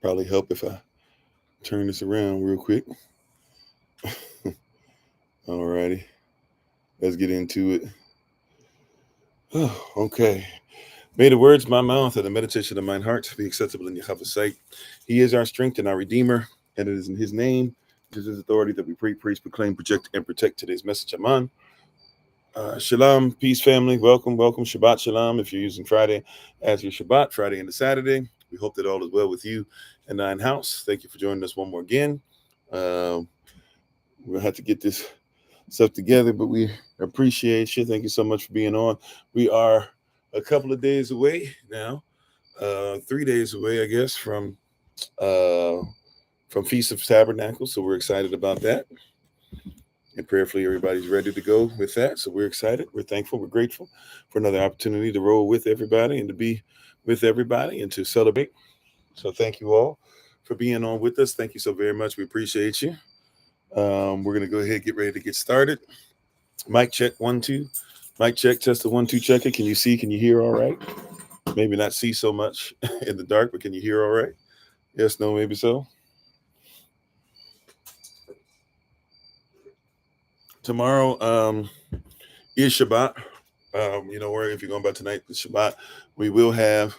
Probably help if I turn this around real quick. All righty. Let's get into it. Okay. May the words of my mouth and the meditation of mine heart be acceptable in Yahavah's sight. He is our strength and our Redeemer, and it is in His name, it is His authority that we pray, praise, proclaim, project, and protect today's message. Aman. Shalom, peace, family. Welcome. Shabbat Shalom. If you're using Friday as your Shabbat, Friday into Saturday, we hope that all is well with you and Nine House. Thank you for joining us one more again. We'll have to get this stuff together, but we appreciate you. Thank you so much for being on. We are a couple of days away now, 3 days away, I guess, from Feast of Tabernacles. So we're excited about that. And prayerfully, everybody's ready to go with that. So we're excited. We're thankful. We're grateful for another opportunity to roll with everybody and to be with everybody and to celebrate. So thank you all for being on with us. Thank you so very much. We appreciate you. We're going to go ahead and get ready to get started. Mic check, 1, 2. Mic check, test the 1, 2, check it. Can you see? Can you hear all right? Maybe not see so much in the dark, but can you hear all right? Yes, no, maybe so. Tomorrow is Shabbat. Where if you're going by tonight, it's Shabbat. We will have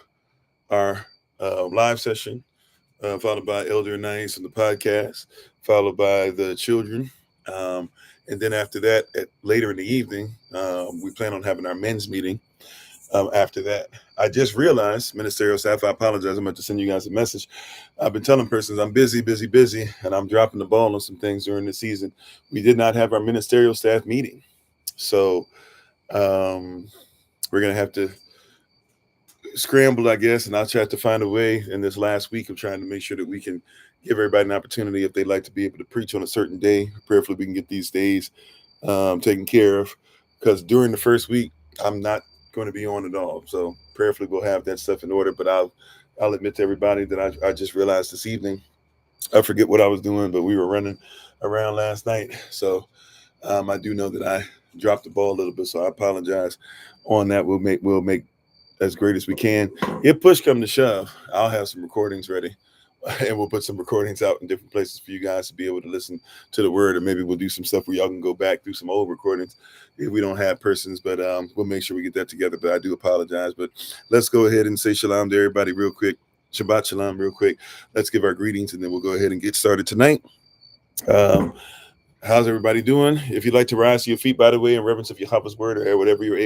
our live session, followed by Elder Nice and the podcast, followed by the children. And then after that, later in the evening, we plan on having our men's meeting. After that, I just realized, ministerial staff, I apologize. I'm about to send you guys a message. I've been telling persons I'm busy, and I'm dropping the ball on some things during the season. We did not have our ministerial staff meeting. So we're going to have to scramble, I guess, and I'll try to find a way in this last week of trying to make sure that we can give everybody an opportunity if they'd like to be able to preach on a certain day. Prayerfully, we can get these days taken care of, because during the first week, I'm not going to be on at all. So prayerfully we'll have that stuff in order, but I'll admit to everybody that I just realized this evening, I forget what I was doing, but we were running around last night. So I do know that I dropped the ball a little bit. So I apologize on that. We'll make as great as we can. If push come to shove, I'll have some recordings ready. And we'll put some recordings out in different places for you guys to be able to listen to the word, or maybe we'll do some stuff where y'all can go back through some old recordings if we don't have persons, but we'll make sure we get that together. But I do apologize. But let's go ahead and say shalom to everybody real quick. Shabbat shalom real quick. Let's give our greetings, and then we'll go ahead and get started tonight. How's everybody doing? If you'd like to rise to your feet, by the way, in reverence of Yahavah's word, or however you're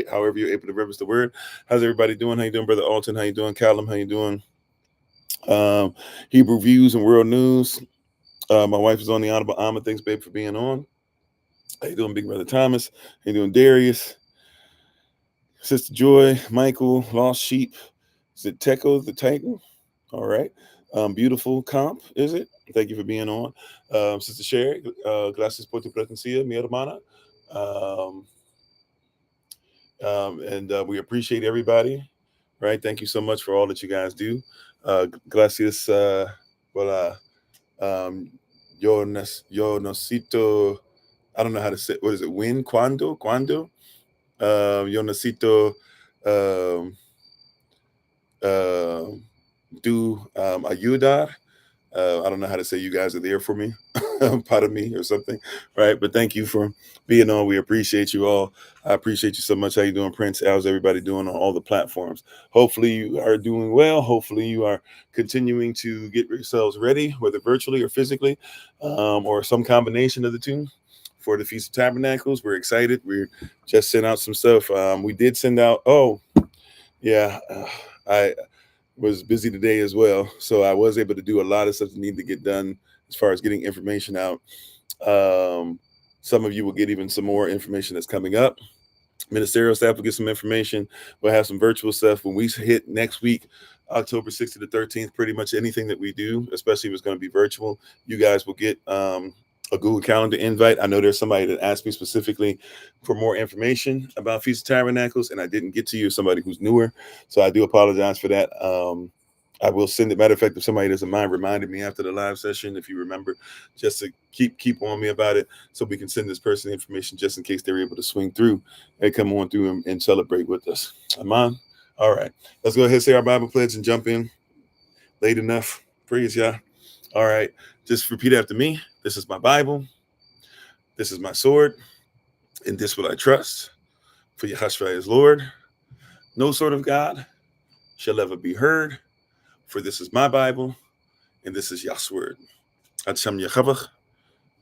able to reverence the word. How's everybody doing? How you doing, Brother Alton? How you doing, Callum? How you doing? Hebrew Views and World News. My wife is on, the Honorable Alma. Thanks, babe, for being on. How you doing, Big Brother Thomas? How you doing, Darius? Sister Joy, Michael, Lost Sheep. Is it Teco the Titan? All right. Beautiful comp, is it? Thank you for being on. Sister Sherry, gracias por tu presencia, mi hermana. And we appreciate everybody, right? Thank you so much for all that you guys do. Gracias, yo necesito, I don't know how to say, what is it? When? Cuando? Yo necesito do ayudar. I don't know how to say you guys are there for me, part of me or something, right? But thank you for being on. We appreciate you all. I appreciate you so much. How you doing, Prince? How's everybody doing on all the platforms? Hopefully you are doing well. Hopefully you are continuing to get yourselves ready, whether virtually or physically, or some combination of the two, for the Feast of Tabernacles. We're excited. We just sent out some stuff. We did send out, I was busy today as well, so I was able to do a lot of stuff that needed to get done as far as getting information out. Some of you will get even some more information that's coming up. Ministerial staff will get some information. We'll have some virtual stuff when we hit next week, October 6th to the 13th. Pretty much anything that we do, especially if it's going to be virtual, you guys will get a Google Calendar invite. I know there's somebody that asked me specifically for more information about Feast of Tabernacles, and I didn't get to you, somebody who's newer. So I do apologize for that. I will send it. Matter of fact, if somebody doesn't mind reminding me after the live session, if you remember, just to keep on me about it, so we can send this person information just in case they're able to swing through and come on through and celebrate with us. Amen. All right, let's go ahead and say our Bible pledge and jump in. Late enough. Praise Yah. All right. Just repeat after me. This is my Bible. This is my sword. And this will I trust. For Yahashua is Lord. No sword of God shall ever be heard. For this is my Bible. And this is Yah's word. Hashem Yahavah.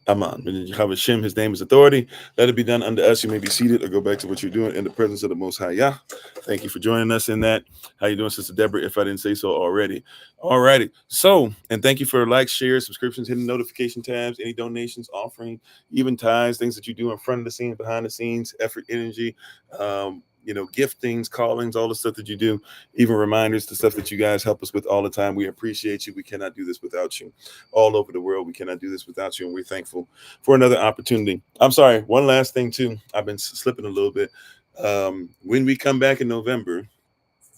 Aman. In Yahavah Shem, his name is authority. Let it be done unto us. You may be seated or go back to what you're doing in the presence of the Most High Yah. Thank you for joining us in that. How you doing, Sister Deborah, if I didn't say so already? All righty. So, and thank you for likes, shares, subscriptions, hitting notification tabs, any donations, offering, even tithes, things that you do in front of the scenes, behind the scenes, effort, energy, giftings, callings, all the stuff that you do, even reminders, the stuff that you guys help us with all the time. We appreciate you. We cannot do this without you. All over the world, we cannot do this without you, and we're thankful for another opportunity. I'm sorry, one last thing too. I've been slipping a little bit. When we come back in November,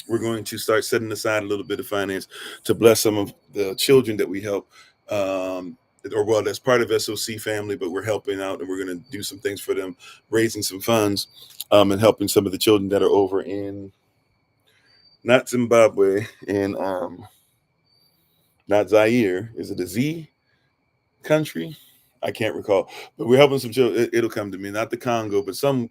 we're going to start setting aside a little bit of finance to bless some of the children that we help. That's part of SOC family, but we're helping out, and we're going to do some things for them, raising some funds, and helping some of the children that are over in not Zimbabwe and not Zaire. Is it a Z country? I can't recall, but we're helping some children. It'll come to me, not the Congo, but some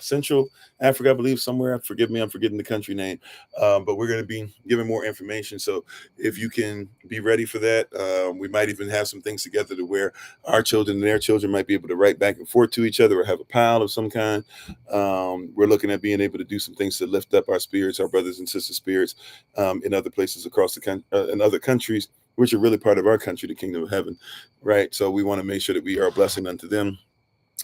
Central Africa, I believe, somewhere. Forgive me, I'm forgetting the country name. But we're going to be giving more information. So if you can be ready for that, we might even have some things together to where our children and their children might be able to write back and forth to each other or have a pile of some kind. We're looking at being able to do some things to lift up our spirits, our brothers and sisters' spirits, in other places across the country, in other countries, which are really part of our country, the kingdom of heaven, right? So we want to make sure that we are a blessing unto them.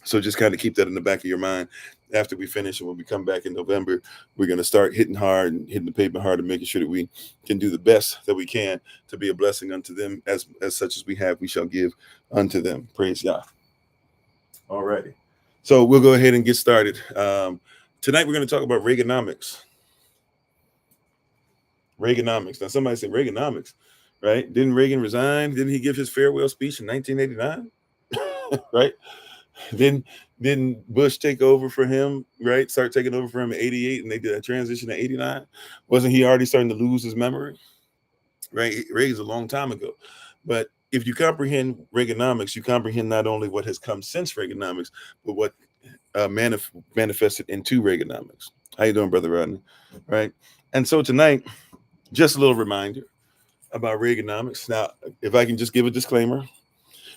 So just kind of keep that in the back of your mind. After we finish and when we come back in November, we're going to start hitting hard and hitting the pavement hard and making sure that we can do the best that we can to be a blessing unto them. As such as we have, we shall give unto them. Praise Yah. All righty. So we'll go ahead and get started. Tonight we're going to talk about Reaganomics. Reaganomics. Now somebody said Reaganomics. Right? Didn't Reagan resign? Didn't he give his farewell speech in 1989? Right? Didn't Bush take over for him? Right? Start taking over for him in 88, and they did a transition in 89. Wasn't he already starting to lose his memory? Right? Reagan's a long time ago. But if you comprehend Reaganomics, you comprehend not only what has come since Reaganomics, but what manifested into Reaganomics. How you doing, Brother Rodney? Right? And so tonight, just a little reminder about Reaganomics. Now, if I can just give a disclaimer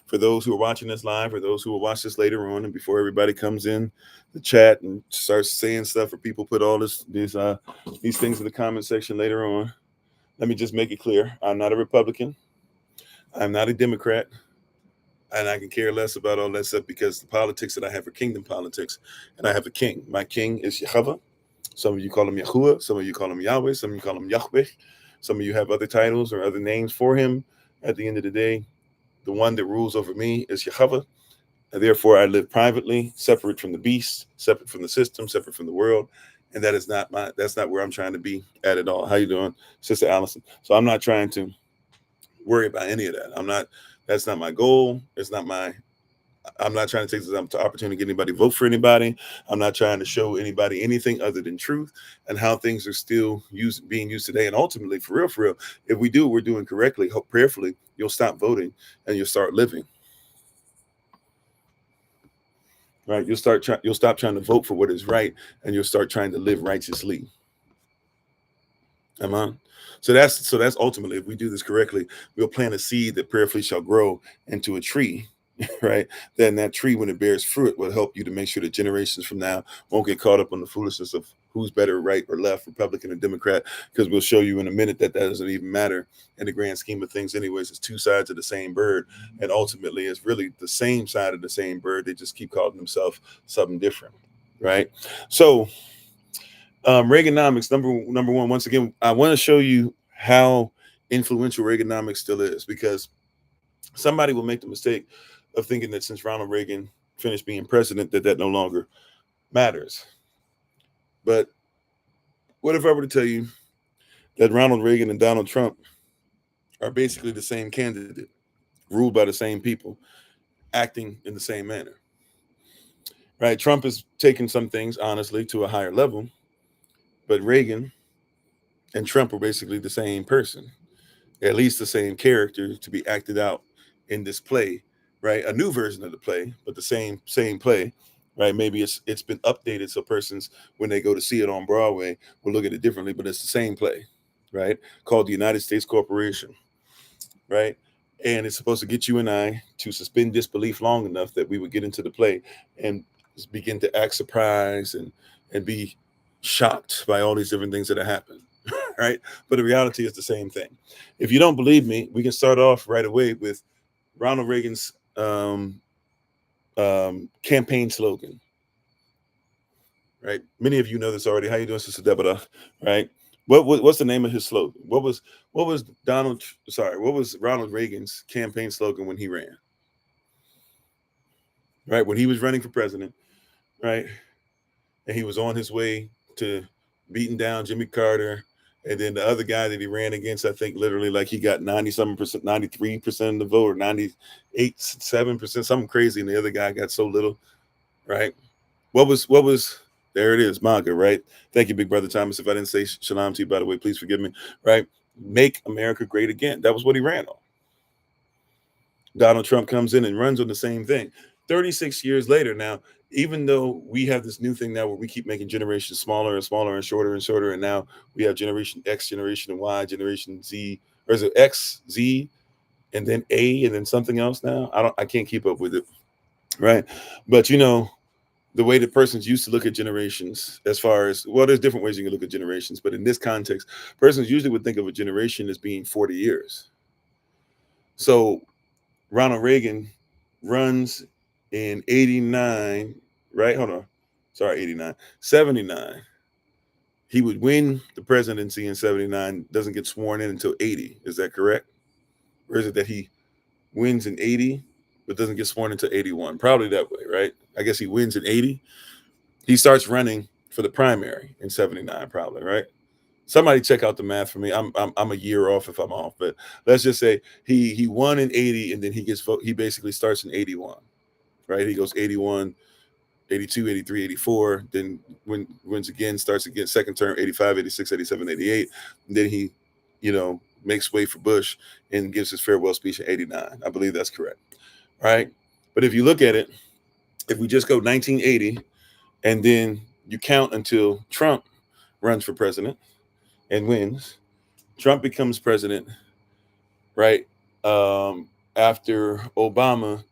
for those who are watching this live, for those who will watch this later on, and before everybody comes in the chat and starts saying stuff, or people put all these things in the comment section later on, let me just make it clear: I'm not a Republican, I'm not a Democrat, and I can care less about all that stuff because the politics that I have are kingdom politics, and I have a king. My king is Yahavah. Some of you call him Yahuwah, some of you call him Yahweh, some of you call him Yahweh. Some of you have other titles or other names for him. At the end of the day, the one that rules over me is Yahavah. And therefore, I live privately, separate from the beast, separate from the system, separate from the world. And that's not where I'm trying to be at all. How you doing, Sister Allison? So I'm not trying to worry about any of that. That's not my goal. I'm not trying to take this opportunity to get anybody to vote for anybody. I'm not trying to show anybody anything other than truth and how things are still being used today. And ultimately, for real, if we do what we're doing correctly, hope prayerfully, you'll stop voting and you'll start living. Right? You'll stop trying to vote for what is right, and you'll start trying to live righteously. Amen. So that's ultimately, if we do this correctly, we'll plant a seed that prayerfully shall grow into a tree. Right? Then that tree, when it bears fruit, will help you to make sure that generations from now won't get caught up on the foolishness of who's better, right or left, Republican or Democrat, because we'll show you in a minute that doesn't even matter in the grand scheme of things. Anyways, it's two sides of the same bird, and ultimately it's really the same side of the same bird. They just keep calling themselves something different, right? So Reaganomics, number one, once again, I want to show you how influential Reaganomics still is, because somebody will make the mistake of thinking that since Ronald Reagan finished being president, that no longer matters. But what if I were to tell you that Ronald Reagan and Donald Trump are basically the same candidate, ruled by the same people, acting in the same manner? Right? Trump is taking some things, honestly, to a higher level, but Reagan and Trump are basically the same person. at least the same character to be acted out in this play, right? A new version of the play, but the same play, right? Maybe it's been updated so persons when they go to see it on Broadway will look at it differently, but it's the same play, right? Called the United States Corporation, right? And it's supposed to get you and I to suspend disbelief long enough that we would get into the play and begin to act surprised and be shocked by all these different things that have happened, right? But the reality is the same thing. If you don't believe me, we can start off right away with Ronald Reagan's campaign slogan, right? Many of you know this already. How you doing, Sister Deborah? Right? What's the name of his slogan? What was Ronald Reagan's campaign slogan when he ran? Right? When he was running for president, right? And he was on his way to beating down Jimmy Carter. And then the other guy that he ran against, I think literally like he got 90-something%, 93% of the vote, or 98.7%, something crazy. And the other guy got so little, right? What was there it is, MAGA, right? Thank you, Big Brother Thomas. If I didn't say shalom to you, by the way, please forgive me, right? Make America great again. That was what he ran on. Donald Trump comes in and runs on the same thing. 36 years later now, even though we have this new thing now where we keep making generations smaller and smaller and shorter, and now we have Generation X, Generation Y, Generation Z, or is it X, Z, and then A, and then something else now? I can't keep up with it, right? But you know, the way that persons used to look at generations, as far as, well, there's different ways you can look at generations, but in this context, persons usually would think of a generation as being 40 years. So Ronald Reagan runs in 89, right? Hold on. Sorry, 89. 79. He would win the presidency in 79, doesn't get sworn in until 80. Is that correct? Or is it that he wins in 80, but doesn't get sworn until 81? Probably that way, right? I guess he wins in 80. He starts running for the primary in 79, probably, right? Somebody check out the math for me. I'm a year off if I'm off, but let's just say he won in 80, and then he basically starts in 81, right? He goes 81, 82, 83, 84, then wins again, starts again, second term, 85, 86, 87, 88. And then he, makes way for Bush and gives his farewell speech in 89. I believe that's correct, right? But if you look at it, if we just go 1980, and then you count until Trump runs for president and wins. Trump becomes president, right, after Obama,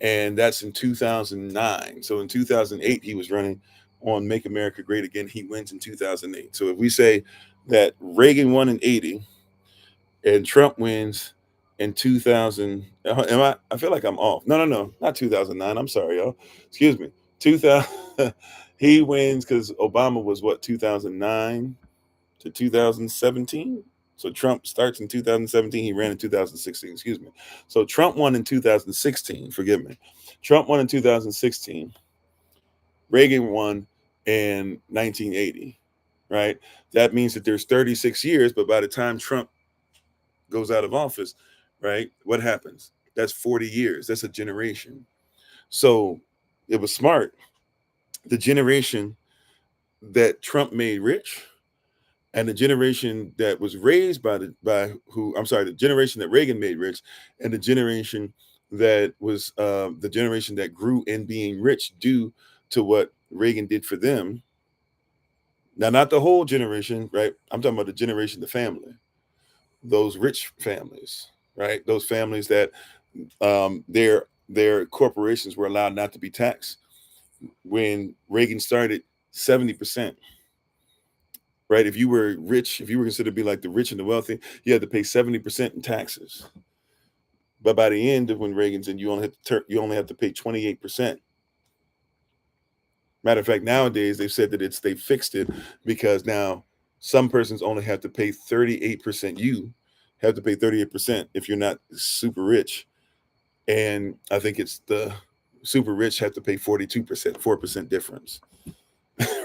and that's in 2009. So in 2008, he was running on Make America Great Again. He wins in 2008. So if we say that Reagan won in 80 and Trump wins in 2000, I feel like I'm off. No, not 2009. I'm sorry, y'all. Excuse me. 2000. He wins because Obama was 2009 to 2017. So Trump starts in 2017. He ran in 2016. Excuse me. So Trump won in 2016. Forgive me. Trump won in 2016. Reagan won in 1980. Right. That means that there's 36 years, but by the time Trump goes out of office, right, what happens? That's 40 years. That's a generation. So it was smart. The generation that Trump made rich, and the generation that was raised the generation that Reagan made rich, and the generation that was the generation that grew in being rich due to what Reagan did for them. Now, not the whole generation, right? I'm talking about the generation, the family, those rich families, right? Those families that their corporations were allowed not to be taxed. When Reagan started, 70%. Right? If you were rich, if you were considered to be like the rich and the wealthy, you had to pay 70% in taxes. But by the end of when Reagan's in, you only have to pay 28%. Matter of fact, nowadays they've said that they fixed it because now some persons only have to pay 38%. You have to pay 38% if you're not super rich. And I think it's the super rich have to pay 42%, 4% difference.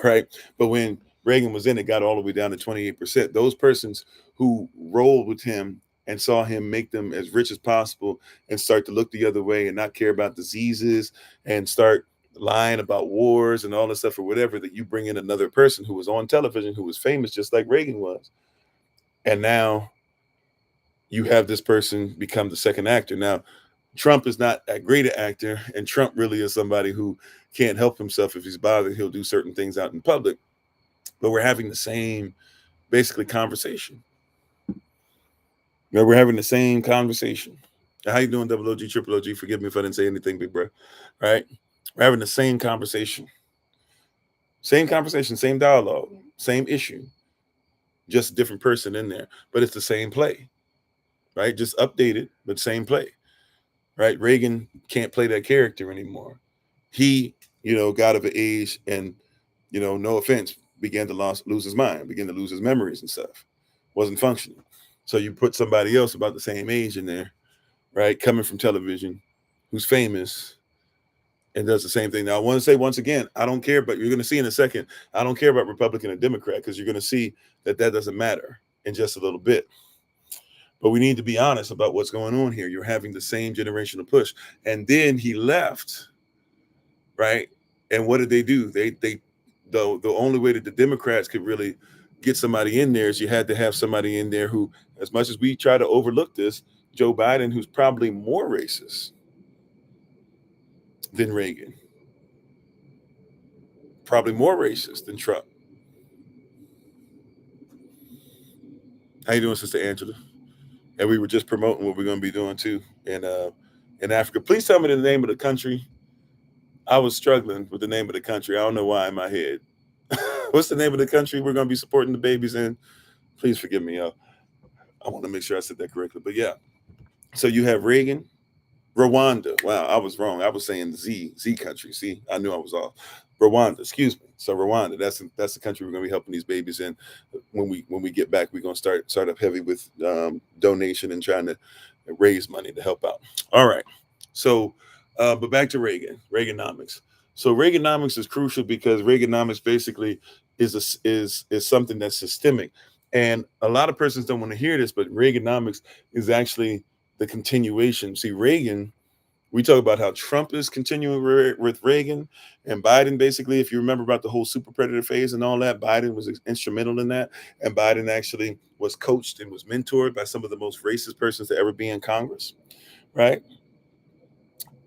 Right? But when Reagan was in, it got all the way down to 28%. Those persons who rolled with him and saw him make them as rich as possible and start to look the other way and not care about diseases and start lying about wars and all this stuff or whatever, that you bring in another person who was on television, who was famous just like Reagan was. And now, you have this person become the second actor. Now, Trump is not that great an actor, and Trump really is somebody who can't help himself. If he's bothered, he'll do certain things out in public. But we're having the same, basically, conversation. We're having the same conversation. How you doing, double OG, triple OG? Forgive me if I didn't say anything, big bro. Right? We're having the same conversation. Same conversation, same dialogue, same issue. Just a different person in there. But it's the same play. Right? Just updated, but same play. Right? Reagan can't play that character anymore. He, got of age and, no offense, began to lose his mind, began to lose his memories and stuff. Wasn't functioning. So you put somebody else about the same age in there, right? Coming from television, who's famous and does the same thing. Now, I want to say once again, I don't care, but you're going to see in a second, I don't care about Republican and Democrat, because you're going to see that doesn't matter in just a little bit. But we need to be honest about what's going on here. You're having the same generational push. And then he left, right? And what did they do? The only way that the Democrats could really get somebody in there is you had to have somebody in there who, as much as we try to overlook this, Joe Biden, who's probably more racist than Reagan, probably more racist than Trump. How you doing, Sister Angela? And we were just promoting what we're going to be doing too in Africa. Please tell me the name of the country. I was struggling with the name of the country. I don't know why in my head. What's the name of the country we're going to be supporting the babies in? Please forgive me, y'all. I want to make sure I said that correctly. But yeah. So you have Reagan, Rwanda. Wow, I was wrong. I was saying Z country. See, I knew I was off. Rwanda, excuse me. So Rwanda, that's the country we're going to be helping these babies in. When we get back, we're going to start up heavy with donation and trying to raise money to help out. All right. So, but back to Reaganomics. So Reaganomics is crucial because Reaganomics basically is something that's systemic, and a lot of persons don't want to hear this, but Reaganomics is actually the continuation. See, Reagan, we talk about how Trump is continuing with Reagan and Biden. Basically, if you remember about the whole super predator phase and all that, Biden was instrumental in that. And Biden actually was coached and was mentored by some of the most racist persons to ever be in Congress. Right.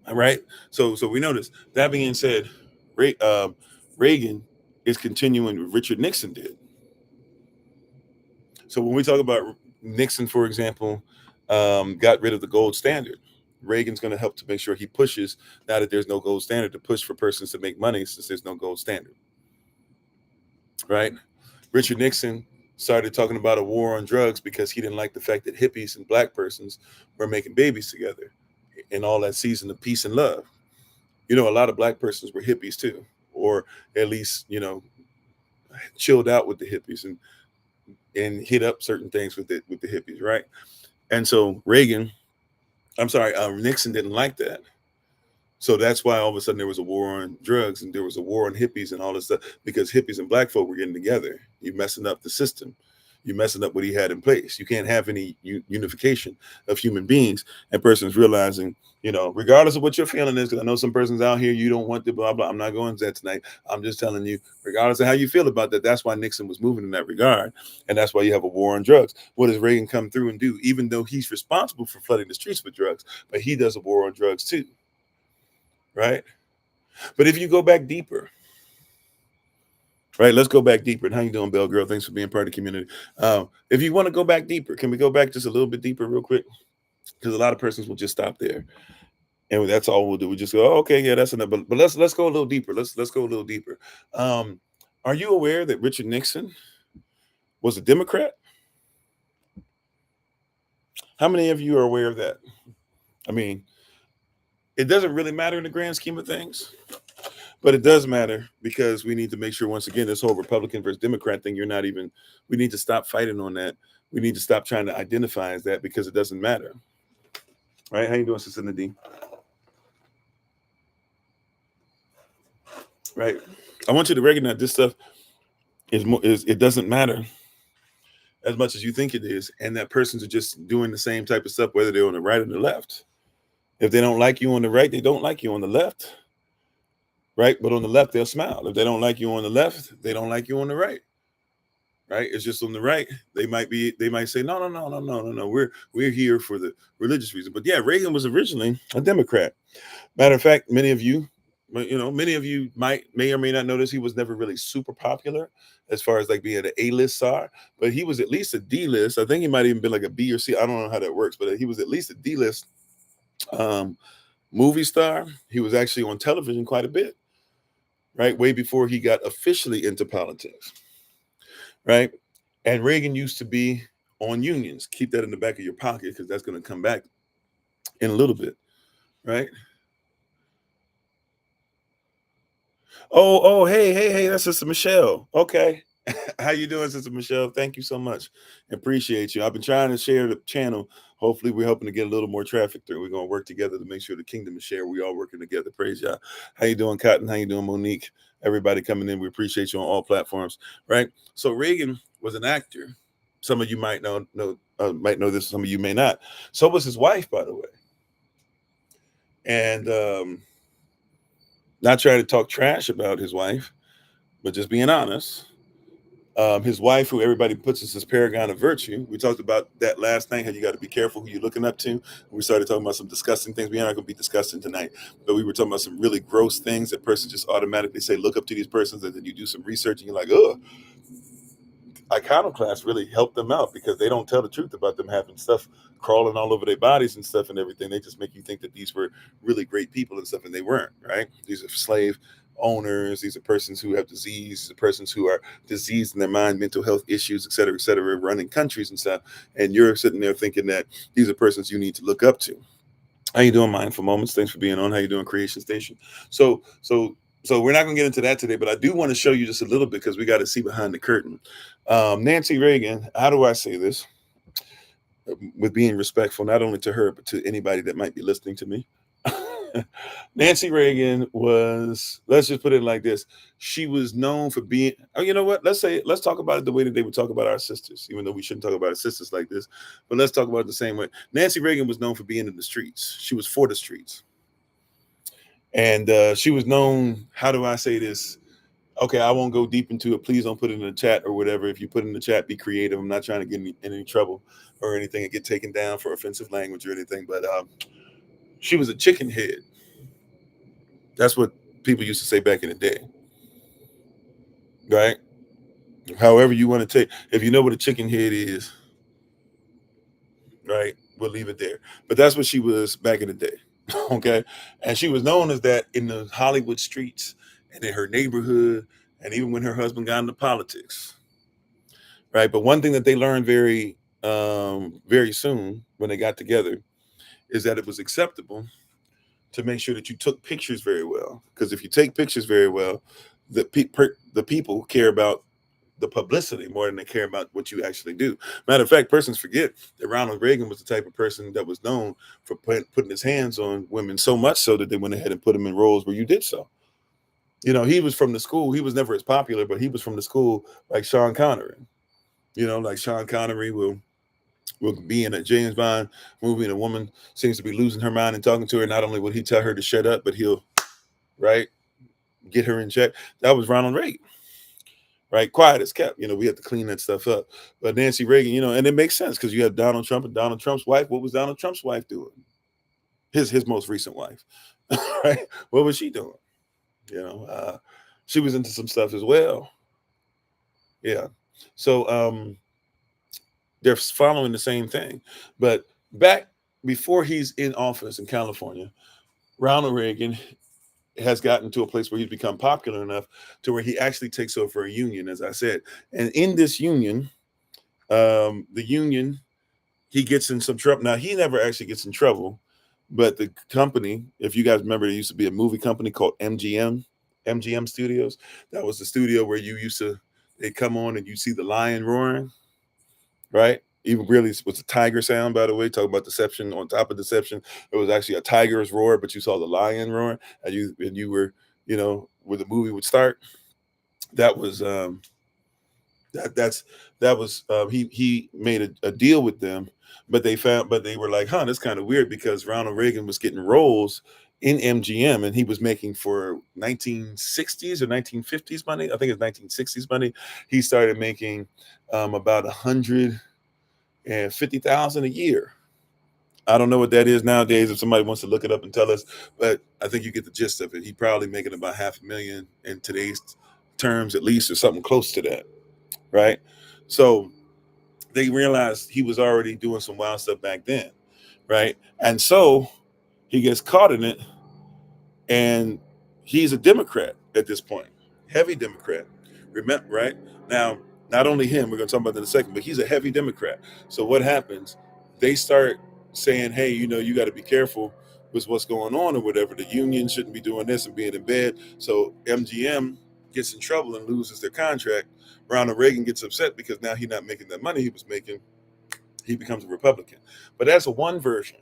All right. So we notice that being said, Reagan is continuing what Richard Nixon did. So when we talk about Nixon, for example, got rid of the gold standard. Reagan's going to help to make sure he pushes, now that there's no gold standard, to push for persons to make money since there's no gold standard. Right? Richard Nixon started talking about a war on drugs because he didn't like the fact that hippies and black persons were making babies together in all that season of peace and love. A lot of black persons were hippies too, or at least, chilled out with the hippies and hit up certain things with the hippies, right? And so Nixon didn't like that. So that's why all of a sudden there was a war on drugs and there was a war on hippies and all this stuff, because hippies and black folk were getting together. You're messing up the system. You're messing up what he had in place. You can't have any unification of human beings and persons realizing, regardless of what your feeling is, because I know some persons out here, you don't want the blah, blah. I'm not going to that tonight. I'm just telling you, regardless of how you feel about that, that's why Nixon was moving in that regard. And that's why you have a war on drugs. What does Reagan come through and do? Even though he's responsible for flooding the streets with drugs, but he does a war on drugs too. Right? But if you go back deeper, right? Let's go back deeper. And how you doing, Bell Girl? Thanks for being part of the community. If you want to go back deeper, can we go back just a little bit deeper real quick? Because a lot of persons will just stop there. And that's all we'll do. We just go, oh, okay, yeah, that's enough. But let's go a little deeper. Let's go a little deeper. Are you aware that Richard Nixon was a Democrat? How many of you are aware of that? I mean, it doesn't really matter in the grand scheme of things, but it does matter because we need to make sure, once again, this whole Republican versus Democrat thing, we need to stop fighting on that. We need to stop trying to identify as that because it doesn't matter. Right? How you doing, Sister Nadine? Right. I want you to recognize this stuff it doesn't matter as much as you think it is. And that persons are just doing the same type of stuff, whether they're on the right or the left. If they don't like you on the right, they don't like you on the left. Right? But on the left, they'll smile. If they don't like you on the left, they don't like you on the right. right? It's just on the right. They might say, no. We're here for the religious reason. But yeah, Reagan was originally a Democrat. Matter of fact, many of you may or may not notice he was never really super popular as far as like being an A-list star, but he was at least a D-list. I think he might even been like a B or C. I don't know how that works, but he was at least a D-list movie star. He was actually on television quite a bit, right? Way before he got officially into politics, right? And Reagan used to be on unions. Keep that in the back of your pocket because that's going to come back in a little bit, right? Hey, that's Sister Michelle. Okay. How you doing, Sister Michelle? Thank you so much. Appreciate you. I've been trying to share the channel. Hopefully, we're hoping to get a little more traffic through. We're gonna work together to make sure the kingdom is shared. We all working together. Praise y'all. How you doing, Cotton? How you doing, Monique? Everybody coming in. We appreciate you on all platforms, right? So Reagan was an actor. Some of you might might know this. Some of you may not. So was his wife, by the way. And not trying to talk trash about his wife, but just being honest. His wife, who everybody puts as his paragon of virtue. We talked about that last night, how you got to be careful who you're looking up to. We started talking about some disgusting things. We're not going to be disgusting tonight, but we were talking about some really gross things that person just automatically say, look up to these persons, and then you do some research and you're like, oh, iconoclasts really help them out because they don't tell the truth about them having stuff crawling all over their bodies and stuff and everything. They just make you think that these were really great people and stuff, and they weren't, right? These are slave owners. These are persons who have disease. These are persons who are diseased in their mind, mental health issues, et cetera, running countries and stuff. And you're sitting there thinking that these are persons you need to look up to. How you doing, Mindful Moments? Thanks for being on. How you doing, Creation Station? So we're not going to get into that today, but I do want to show you just a little bit because we got to see behind the curtain. Nancy Reagan, how do I say this with being respectful, not only to her, but to anybody that might be listening to me? Nancy Reagan was, let's just put it like this. She was known for being, oh, you know what? Let's talk about it the way that they would talk about our sisters, even though we shouldn't talk about our sisters like this, but let's talk about it the same way. Nancy Reagan was known for being in the streets. She was for the streets. And she was known, how do I say this? Okay, I won't go deep into it. Please don't put it in the chat or whatever. If you put it in the chat, be creative. I'm not trying to get in any trouble or anything and get taken down for offensive language or anything, but she was a chicken head. That's what people used to say back in the day, right? However you want to take, if you know what a chicken head is, right, we'll leave it there. But that's what she was back in the day, okay? And she was known as that in the Hollywood streets and in her neighborhood, and even when her husband got into politics, right? But one thing that they learned very soon when they got together is that it was acceptable to make sure that you took pictures very well. Because if you take pictures very well, the people care about the publicity more than they care about what you actually do. Matter of fact, persons forget that Ronald Reagan was the type of person that was known for putting his hands on women so much so that they went ahead and put him in roles where you did so. You know, he was from the school. He was never as popular, but he was from the school like Sean Connery. You know, like Sean Connery will be in a James Bond movie and a woman seems to be losing her mind and talking to her. Not only will he tell her to shut up, but he'll, right, get her in check. That was Ronald Reagan, right? Quiet as kept. You know, we have to clean that stuff up. But Nancy Reagan, you know, and it makes sense because you have Donald Trump and Donald Trump's wife. What was Donald Trump's wife doing? His most recent wife, right? What was she doing? You know, she was into some stuff as well. Yeah. So they're following the same thing. But back before he's in office in California, Ronald Reagan has gotten to a place where he's become popular enough to where he actually takes over a union, as I said. And in this union, he gets in some trouble. Now, he never actually gets in trouble, but the company, if you guys remember, there used to be a movie company called MGM Studios. That was the studio where they come on and you see the lion roaring, right? Even really was a tiger sound, by the way. Talk about deception on top of deception. It was actually a tiger's roar, but you saw the lion roaring, and you were, you know, where the movie would start. That was That was he made a deal with them, but they were like, that's kind of weird because Ronald Reagan was getting roles in MGM and he was making for 1960s or 1950s money. I think it's 1960s money. He started making about 150,000 a year. I don't know what that is nowadays. If somebody wants to look it up and tell us, but I think you get the gist of it. He probably making about 500,000 in today's terms, at least, or something close to that, right? So they realized he was already doing some wild stuff back then, right? And so he gets caught in it, and he's a Democrat at this point, heavy Democrat. Remember, right? Now, not only him, we're going to talk about that in a second, but he's a heavy Democrat. So what happens? They start saying, hey, you got to be careful with what's going on or whatever. The union shouldn't be doing this and being in bed. So MGM gets in trouble and loses their contract. Ronald Reagan gets upset because now he's not making that money he was making. He becomes a Republican. But that's one version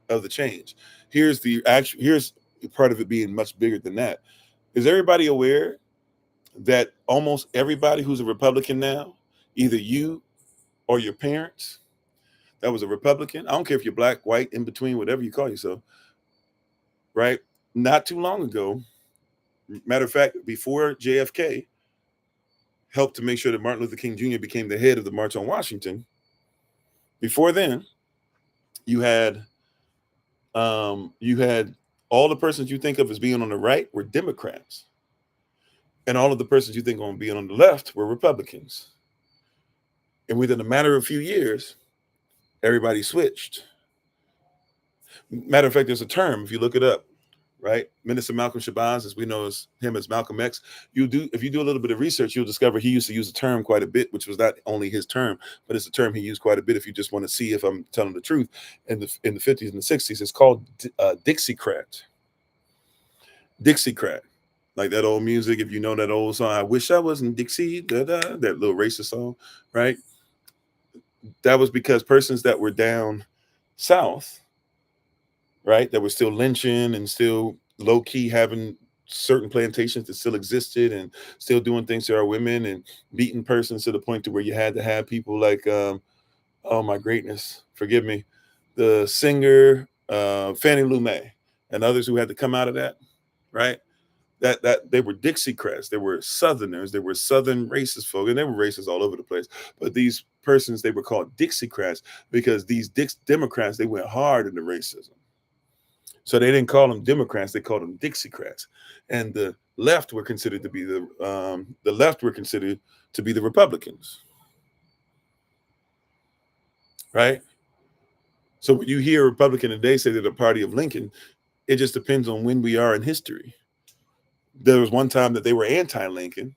of the change. Here's part of it being much bigger than that. Is everybody aware that almost everybody who's a Republican now, either you or your parents, that was a Republican? I don't care if you're black, white, in between, whatever you call yourself, right? Not too long ago, matter of fact, before JFK helped to make sure that Martin Luther King Jr. became the head of the March on Washington, before then, you had all the persons you think of as being on the right were Democrats. And all of the persons you think on being on the left were Republicans. And within a matter of a few years, everybody switched. Matter of fact, there's a term, if you look it up, right? Minister Malcolm Shabazz, as we know him as Malcolm X. If you do a little bit of research, you'll discover he used to use a term quite a bit, which was not only his term, but it's a term he used quite a bit. If you just want to see if I'm telling the truth, in the 50s and the 60s, it's called Dixiecrat. Dixiecrat. Like that old music, if you know that old song, I wish I wasn't Dixie, that little racist song, right? That was because persons that were down south, right, that were still lynching and still low-key having certain plantations that still existed and still doing things to our women and beating persons to the point to where you had to have people like, oh my greatness, forgive me, the singer Fannie Lou Mae and others who had to come out of that, right? That they were Dixiecrats, they were Southerners, they were Southern racist folk, and they were racist all over the place. But these persons, they were called Dixiecrats because these Democrats, they went hard into racism. So they didn't call them Democrats; they called them Dixiecrats. And the left were considered to be the Republicans, right? So when you hear a Republican today say they're the party of Lincoln, it just depends on when we are in history. There was one time that they were anti-Lincoln,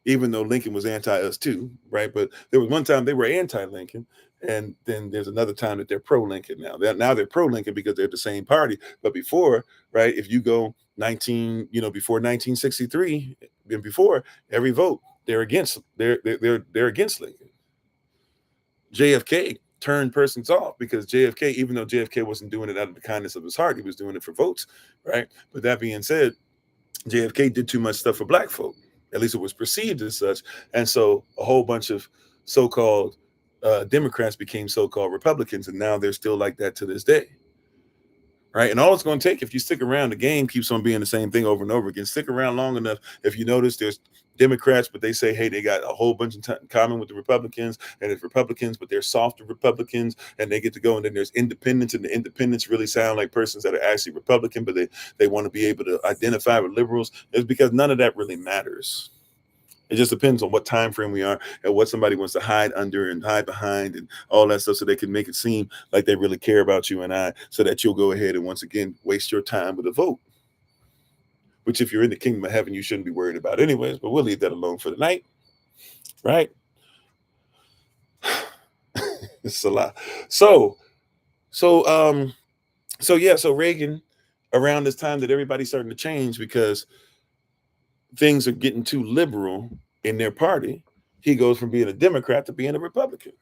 even though Lincoln was anti-us too, right? But there was one time they were anti-Lincoln, and then there's another time that they're pro-Lincoln now. They're pro-Lincoln because they're the same party. But before, right, if you go before 1963 and before, every vote they're against Lincoln. JFK turned persons off because JFK, even though JFK wasn't doing it out of the kindness of his heart, he was doing it for votes, right? But that being said, JFK did too much stuff for black folk. At least it was perceived as such. And so a whole bunch of so-called Democrats became so-called Republicans, and now they're still like that to this day. Right. And all it's going to take, if you stick around, the game keeps on being the same thing over and over again. Stick around long enough. If you notice, there's Democrats, but they say, hey, they got a whole bunch in common with the Republicans, and it's Republicans, but they're softer Republicans, and they get to go. And then there's independents, and the independents really sound like persons that are actually Republican, but they want to be able to identify with liberals. It's because none of that really matters. It just depends on what time frame we are and what somebody wants to hide under and hide behind and all that stuff, so they can make it seem like they really care about you and I, so that you'll go ahead and once again waste your time with a vote, which if you're in the kingdom of heaven, you shouldn't be worried about anyways, but we'll leave that alone for the night, right? It's a lot. So Reagan, around this time that everybody's starting to change because things are getting too liberal in their party, he goes from being a Democrat to being a Republican.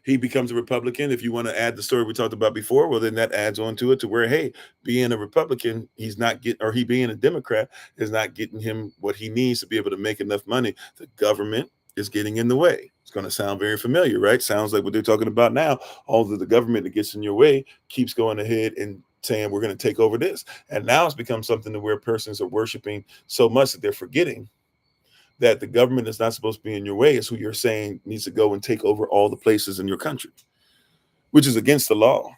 He becomes a Republican. If you want to add the story we talked about before, well, then that adds on to it to where, hey, being a Republican, he's not getting, or he being a Democrat is not getting him what he needs to be able to make enough money. The government is getting in the way. It's going to sound very familiar, right? Sounds like what they're talking about now. Although the government that gets in your way keeps going ahead and saying, we're going to take over this. And now it's become something to where persons are worshiping so much that they're forgetting that the government is not supposed to be in your way. Is who you're saying needs to go and take over all the places in your country, which is against the law.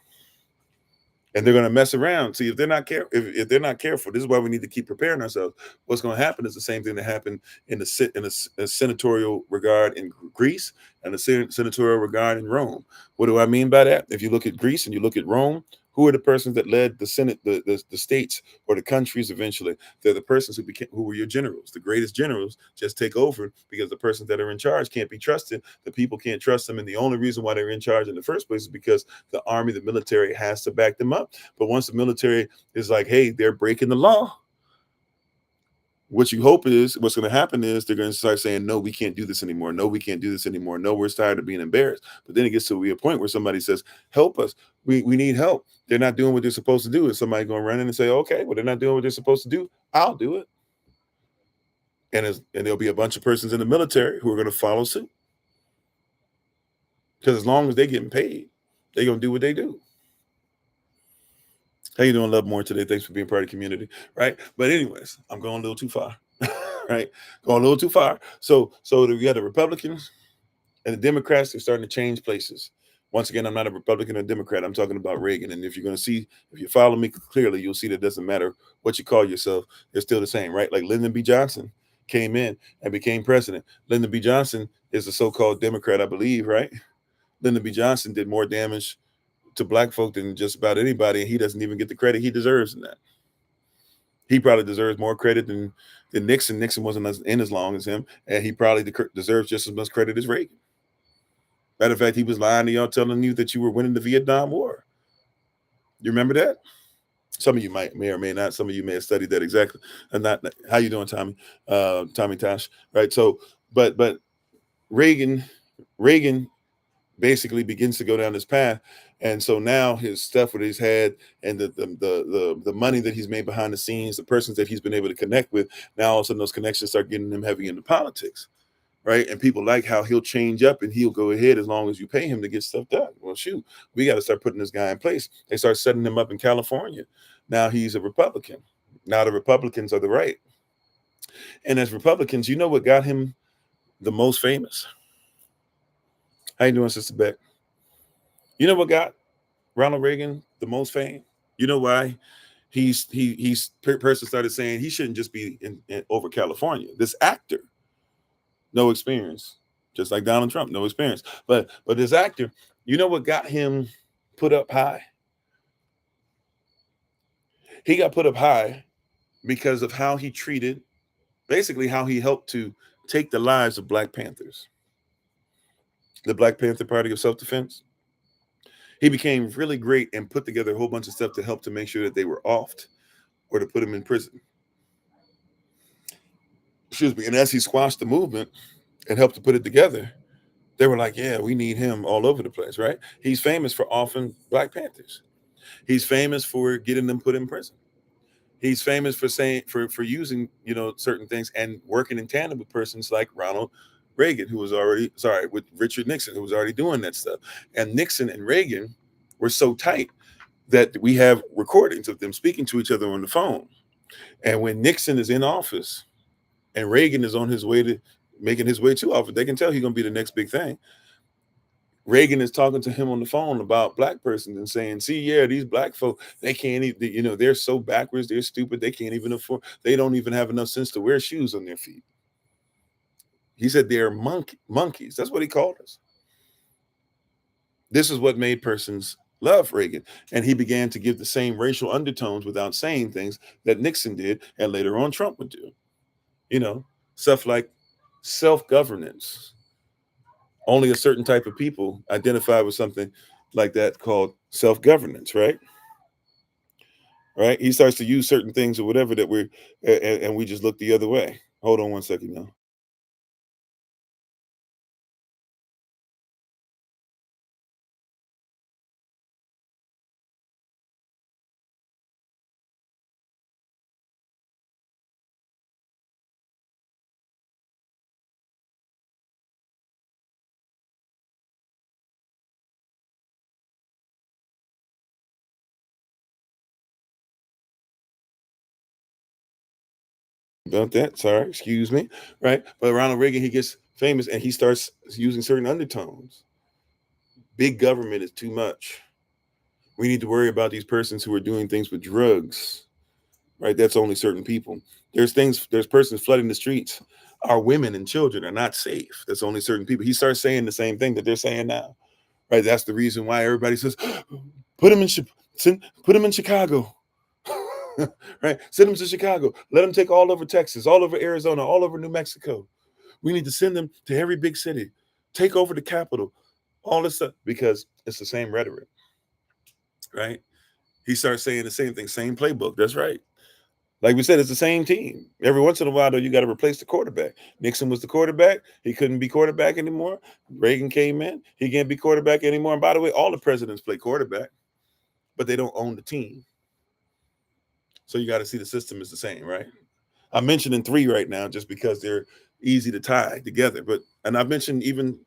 And they're going to mess around. See, if they're not careful, if they're not careful, this is why we need to keep preparing ourselves. What's going to happen is the same thing that happened in a senatorial regard in Greece and a senatorial regard in Rome. What do I mean by that? If you look at Greece and you look at Rome, who are the persons that led the Senate, the states or the countries eventually? They're the persons who were your generals. The greatest generals just take over because the persons that are in charge can't be trusted. The people can't trust them. And the only reason why they're in charge in the first place is because the army, the military has to back them up. But once the military is like, hey, they're breaking the law, what you hope is what's going to happen is they're going to start saying, no, we can't do this anymore. No, we can't do this anymore. No, we're tired of being embarrassed. But then it gets to be a point where somebody says, help us. We need help. They're not doing what they're supposed to do. And somebody going to run in and say, okay, well, they're not doing what they're supposed to do. I'll do it. And there'll be a bunch of persons in the military who are going to follow suit. Because as long as they're getting paid, they're going to do what they do. How you doing, Love More, today? Thanks for being part of the community, right? But anyways, I'm going a little too far, right? Going a little too far. So we got the Republicans and the Democrats. They're starting to change places. Once again, I'm not a Republican or Democrat. I'm talking about Reagan. And if you follow me clearly, you'll see that it doesn't matter what you call yourself. They're still the same, right? Like Lyndon B. Johnson came in and became president. Lyndon B. Johnson is a so-called Democrat, I believe, right? Lyndon B. Johnson did more damage to black folk than just about anybody, and he doesn't even get the credit he deserves in that. He probably deserves more credit than Nixon. Nixon wasn't in as long as him, and he probably deserves just as much credit as Reagan. Matter of fact, he was lying to y'all, telling you that you were winning the Vietnam War. You remember that? Some of you may or may not. Some of you may have studied that exactly. And not how you doing, Tommy? Tommy Tosh, right? So, but Reagan basically begins to go down this path, and so now his stuff with his head and the money that he's made behind the scenes, the persons that he's been able to connect with, now all of a sudden those connections start getting him heavy into politics, right? And people like how he'll change up and he'll go ahead as long as you pay him to get stuff done. Well, shoot, we got to start putting this guy in place. They start setting him up in California. Now he's a Republican. Now the Republicans are the right, and as Republicans, you know what got him the most famous? How you doing, Sister Beck? You know what got Ronald Reagan the most fame? You know why? Person started saying he shouldn't just be in over California. This actor, no experience, just like Donald Trump, no experience. But this actor, you know what got him put up high? He got put up high because of how he treated, basically how he helped to take the lives of Black Panthers, the Black Panther Party of Self-Defense. He became really great and put together a whole bunch of stuff to help to make sure that they were offed or to put them in prison. Excuse me. And as he squashed the movement and helped to put it together, they were like, yeah, we need him all over the place, right? He's famous for offing Black Panthers. He's famous for getting them put in prison. He's famous for saying for using, certain things and working in tandem with persons like Ronald Reagan, with Richard Nixon, who was already doing that stuff. And Nixon and Reagan were so tight that we have recordings of them speaking to each other on the phone. And when Nixon is in office and Reagan is on his way to making his way to office, they can tell he's going to be the next big thing. Reagan is talking to him on the phone about Black persons and saying, see, yeah, these Black folk, they can't even, they're so backwards, they're stupid, they can't even afford, they don't even have enough sense to wear shoes on their feet. He said they're monkeys. That's what he called us. This is what made persons love Reagan. And he began to give the same racial undertones without saying things that Nixon did and later on Trump would do. Stuff like self-governance. Only a certain type of people identify with something like that called self-governance, right? Right? He starts to use certain things or whatever that and we just look the other way. Hold on one second now. about that. Sorry, excuse me. Right. But Ronald Reagan, he gets famous and he starts using certain undertones. Big government is too much. We need to worry about these persons who are doing things with drugs. Right. That's only certain people. There's persons flooding the streets. Our women and children are not safe. That's only certain people. He starts saying the same thing that they're saying now. Right. That's the reason why everybody says, put him in Chicago. Right. Send them to Chicago. Let them take all over Texas, all over Arizona, all over New Mexico. We need to send them to every big city. Take over the capital. All this stuff, because it's the same rhetoric. Right. He starts saying the same thing, same playbook. That's right. Like we said, it's the same team. Every once in a while, though, you got to replace the quarterback. Nixon was the quarterback. He couldn't be quarterback anymore. Reagan came in. He can't be quarterback anymore. And by the way, all the presidents play quarterback, but they don't own the team. So you got to see the system is the same, right? I'm mentioning three right now just because they're easy to tie together. And I've mentioned even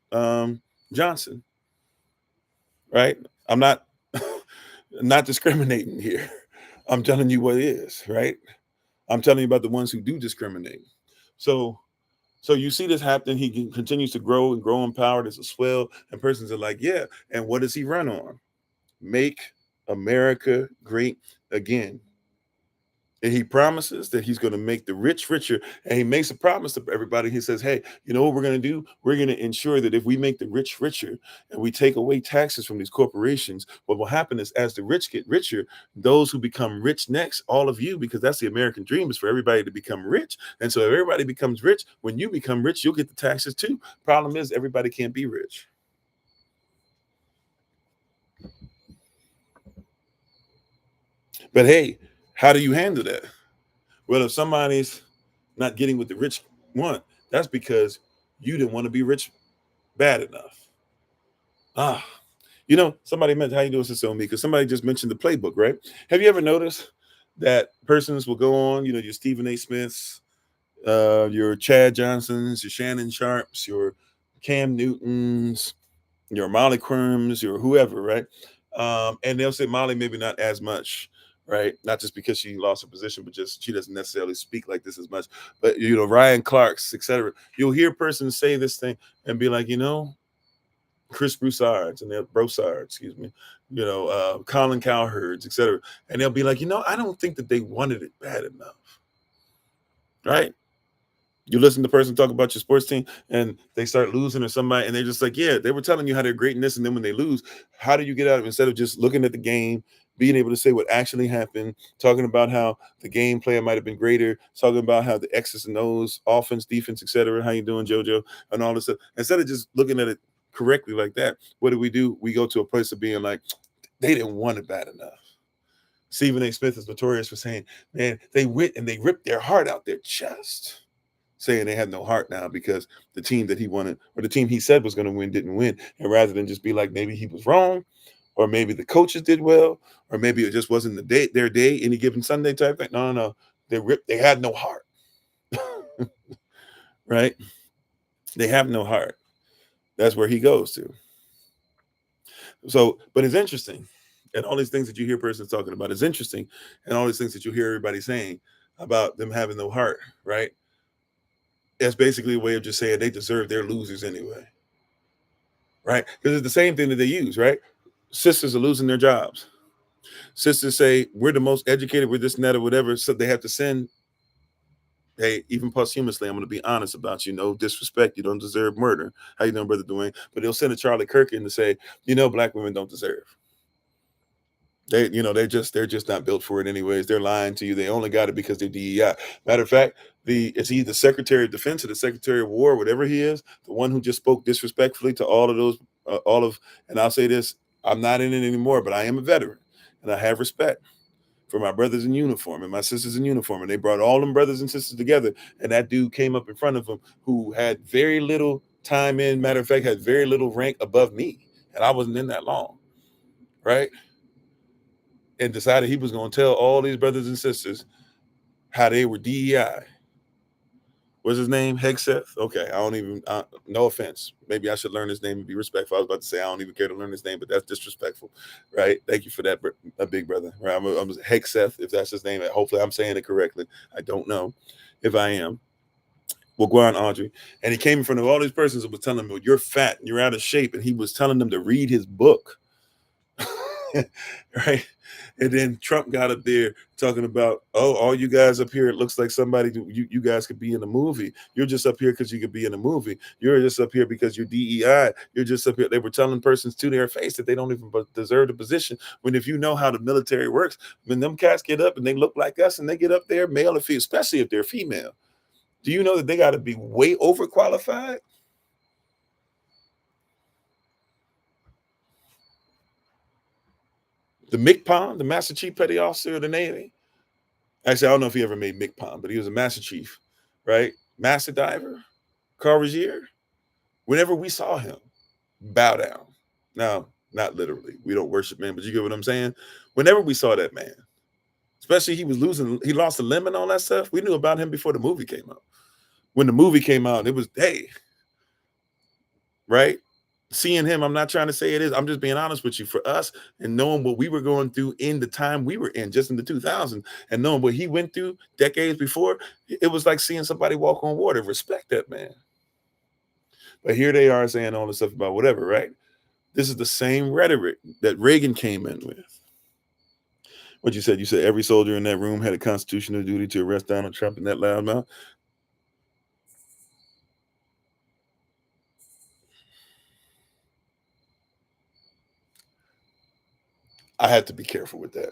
Johnson, right? I'm not not discriminating here. I'm telling you what it is, right? I'm telling you about the ones who do discriminate. So you see this happen. He continues to grow and grow in power. There's a swell, and persons are like, yeah. And what does he run on? Make America great again. And he promises that he's going to make the rich richer. And he makes a promise to everybody. He says, hey, you know what we're going to do? We're going to ensure that if we make the rich richer and we take away taxes from these corporations, what will happen is as the rich get richer, those who become rich next, all of you, because that's the American dream, is for everybody to become rich. And so if everybody becomes rich, when you become rich, you'll get the taxes too. Problem is, everybody can't be rich. But hey, how do you handle that? Well, if somebody's not getting what the rich want, that's because you didn't want to be rich bad enough. Ah, somebody meant, how you doing, Sister Omi? Because somebody just mentioned the playbook, right? Have you ever noticed that persons will go on, your Stephen A. Smiths, your Chad Johnsons, your Shannon Sharps, your Cam Newtons, your Molly Crims, your whoever, right? And they'll say Molly maybe not as much, right? Not just because she lost her position, but just she doesn't necessarily speak like this as much. But Ryan Clark's, etc. You'll hear persons say this thing and be like, Chris Broussard's and they're Broussard, excuse me, Colin Cowherd's, etc. And they'll be like, I don't think that they wanted it bad enough, right? You listen to the person talk about your sports team and they start losing or somebody, and they're just like, yeah, they were telling you how they're great in this. And then when they lose, how do you get out of it? Instead of just looking at the game, being able to say what actually happened, talking about how the game player might have been greater, talking about how the X's and O's, offense, defense, etc. How you doing, JoJo, and all this stuff. Instead of just looking at it correctly like that, what do? We go to a place of being like, they didn't want it bad enough. Stephen A. Smith is notorious for saying, man, they went and they ripped their heart out their chest, saying they had no heart now because the team that he wanted, or the team he said was going to win, didn't win. And rather than just be like, maybe he was wrong, or maybe the coaches did well, or maybe it just wasn't their day, any given Sunday type thing. No. They had no heart. Right? They have no heart. That's where he goes to. So, but it's interesting. And all these things that you hear persons talking about is interesting. And all these things that you hear everybody saying about them having no heart, right? That's basically a way of just saying they deserve their losers anyway. Right? Because it's the same thing that they use, right? Sisters are losing their jobs. Sisters say, we're the most educated, we're this and that or whatever. So they have to send, hey, even posthumously, I'm going to be honest about you. No disrespect. You don't deserve murder. How you doing, Brother Dwayne? But they'll send a Charlie Kirk in to say, black women don't deserve. They're just not built for it anyways. They're lying to you. They only got it because they're DEI. Matter of fact, it's either the Secretary of Defense or the Secretary of War, whatever he is, the one who just spoke disrespectfully to all of those, and I'll say this, I'm not in it anymore, but I am a veteran and I have respect for my brothers in uniform and my sisters in uniform. And they brought all them brothers and sisters together. And that dude came up in front of them who had very little time in, matter of fact, had very little rank above me. And I wasn't in that long, right? And decided he was going to tell all these brothers and sisters how they were DEI. What's his name? Hegseth? Okay, I don't even, no offense. Maybe I should learn his name and be respectful. I was about to say I don't even care to learn his name, but that's disrespectful, right? Thank you for that, big brother. Right? I'm Hegseth, if that's his name. Hopefully I'm saying it correctly. I don't know. if I am. Well, Guan Audrey. And he came in front of all these persons and was telling them, well, you're fat and you're out of shape. And he was telling them to read his book. Right. And then Trump got up there talking about, oh, all you guys up here, it looks like somebody, you guys could be in a movie. You're just up here because you could be in a movie. You're just up here because you're DEI. You're just up here. They were telling persons to their face that they don't even deserve the position. When if you know how the military works, when them cats get up and they look like us and they get up there, male or female, especially if they're female, do you know that they got to be way overqualified? The MCPON, the Master Chief Petty Officer of the Navy. Actually, I don't know if he ever made MCPON, but he was a Master Chief, right? Master Diver, Carl Rogier. Whenever we saw him, bow down. Now, not literally. We don't worship man, but you get what I'm saying? Whenever we saw that man, especially he lost a limb and all that stuff, we knew about him before the movie came out. When the movie came out, it was, hey, right? Seeing him, I'm not trying to say it is, I'm just being honest with you. For us and knowing what we were going through in the time we were in, just in the 2000s, and knowing what he went through decades before, it was like seeing somebody walk on water. Respect that man. But here they are saying all this stuff about whatever, right? This is the same rhetoric that Reagan came in with. What you said? You said every soldier in that room had a constitutional duty to arrest Donald Trump in that loudmouth. I had to be careful with that.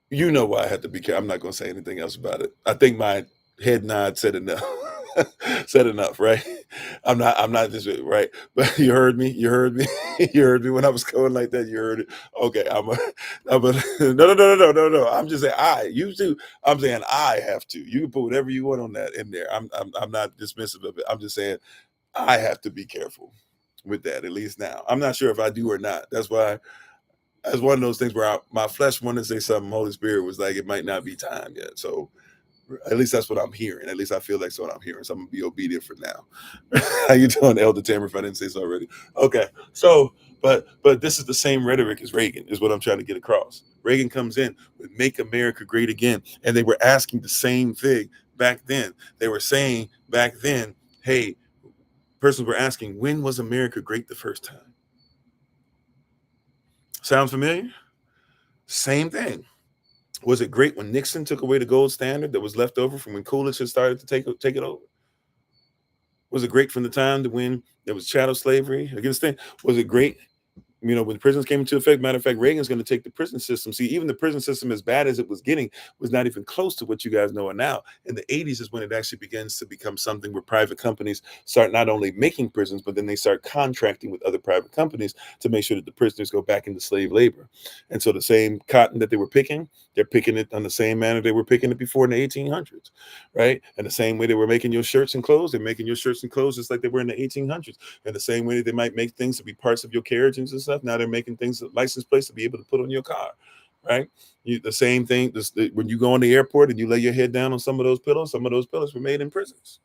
You know why I had to be careful. I'm not going to say anything else about it. I think my head nod said enough. Said enough, right? I'm not this way, right? But you heard me. You heard me. You heard me when I was going like that. You heard it. Okay, no. I'm just saying you too. I'm saying I have to. You can put whatever you want on that in there. I'm not dismissive of it. I'm just saying I have to be careful with that, at least now. I'm not sure if I do or not. That's why that's one of those things where my flesh wanted to say something. Holy Spirit was like, it might not be time yet. So at least that's what I'm hearing. At least I feel like that's what I'm hearing. So I'm gonna be obedient for now. How you doing, Elder Tamer? If I didn't say so already. Okay. So, but this is the same rhetoric as Reagan, is what I'm trying to get across. Reagan comes in with "Make America Great Again," and they were asking the same thing back then. They were saying back then, hey, persons were asking, when was America great the first time? Sounds familiar? Same thing. Was it great when Nixon took away the gold standard that was left over from when Coolidge had started to take it over? Was it great from the time to when there was chattel slavery against things? Was it great, when prisons came into effect? Matter of fact, Reagan's going to take the prison system. See, even the prison system, as bad as it was getting, was not even close to what you guys know now. In the 80s is when it actually begins to become something where private companies start not only making prisons, but then they start contracting with other private companies to make sure that the prisoners go back into slave labor. And so the same cotton that they were picking, they're picking it on the same manner they were picking it before in the 1800s, right? And the same way they were making your shirts and clothes, they're making your shirts and clothes just like they were in the 1800s. And the same way that they might make things to be parts of your carriage and stuff, now they're making things, license plates to be able to put on your car, right? The same thing, when you go in the airport and you lay your head down on some of those pillows were made in prisons.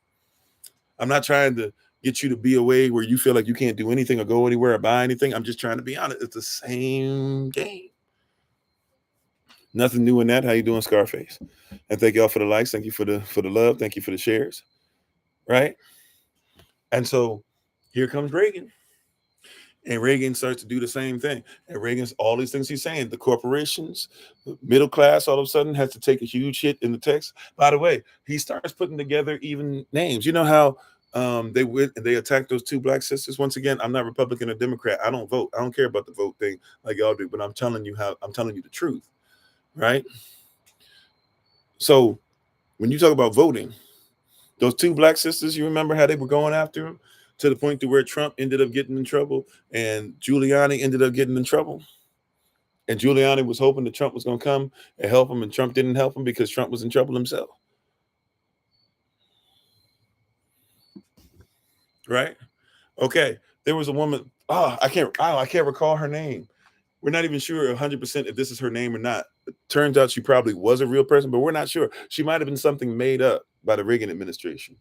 I'm not trying to get you to be away where you feel like you can't do anything or go anywhere or buy anything. I'm just trying to be honest. It's the same game. Nothing new in that. How you doing, Scarface? And thank y'all for the likes. Thank you for the love. Thank you for the shares. Right? And so here comes Reagan. And Reagan starts to do the same thing. And Reagan's all these things he's saying. The corporations, the middle class, all of a sudden has to take a huge hit in the text. By the way, he starts putting together even names. You know how they went and they attacked those two black sisters? Once again, I'm not Republican or Democrat. I don't vote. I don't care about the vote thing like y'all do. But I'm telling you the truth, right? So when you talk about voting, those two black sisters, you remember how they were going after him to the point to where Trump ended up getting in trouble and Giuliani ended up getting in trouble. And Giuliani was hoping that Trump was going to come and help him, and Trump didn't help him because Trump was in trouble himself. Right? Okay. There was a woman. I can't recall her name. We're not even sure 100% if this is her name or not. It turns out she probably was a real person, but we're not sure. She might have been something made up by the Reagan administration.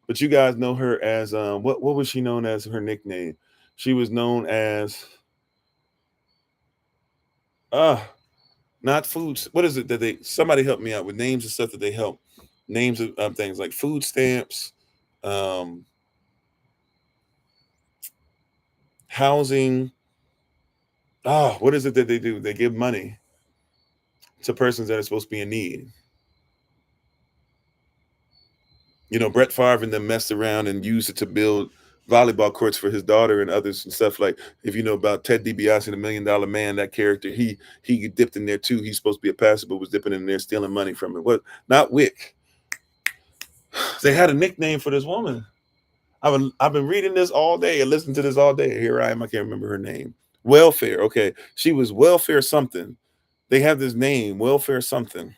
But you guys know her as what was she known as? Her nickname? She was known as not foods. What is it that somebody help me out with names and stuff that they help? Names of things like food stamps, um, housing. What is it that they do? They give money to persons that are supposed to be in need. Brett Favre and them messed around and used it to build volleyball courts for his daughter and others and stuff. Like, if you know about Ted DiBiase, the $1 Million Man, that character, he dipped in there too. He's supposed to be a pastor, but was dipping in there stealing money from it. What? Not Wick. They had a nickname for this woman. I've been reading this all day and listening to this all day. Here I am. I can't remember her name. Welfare. Okay, she was Welfare something. They have this name, Welfare something.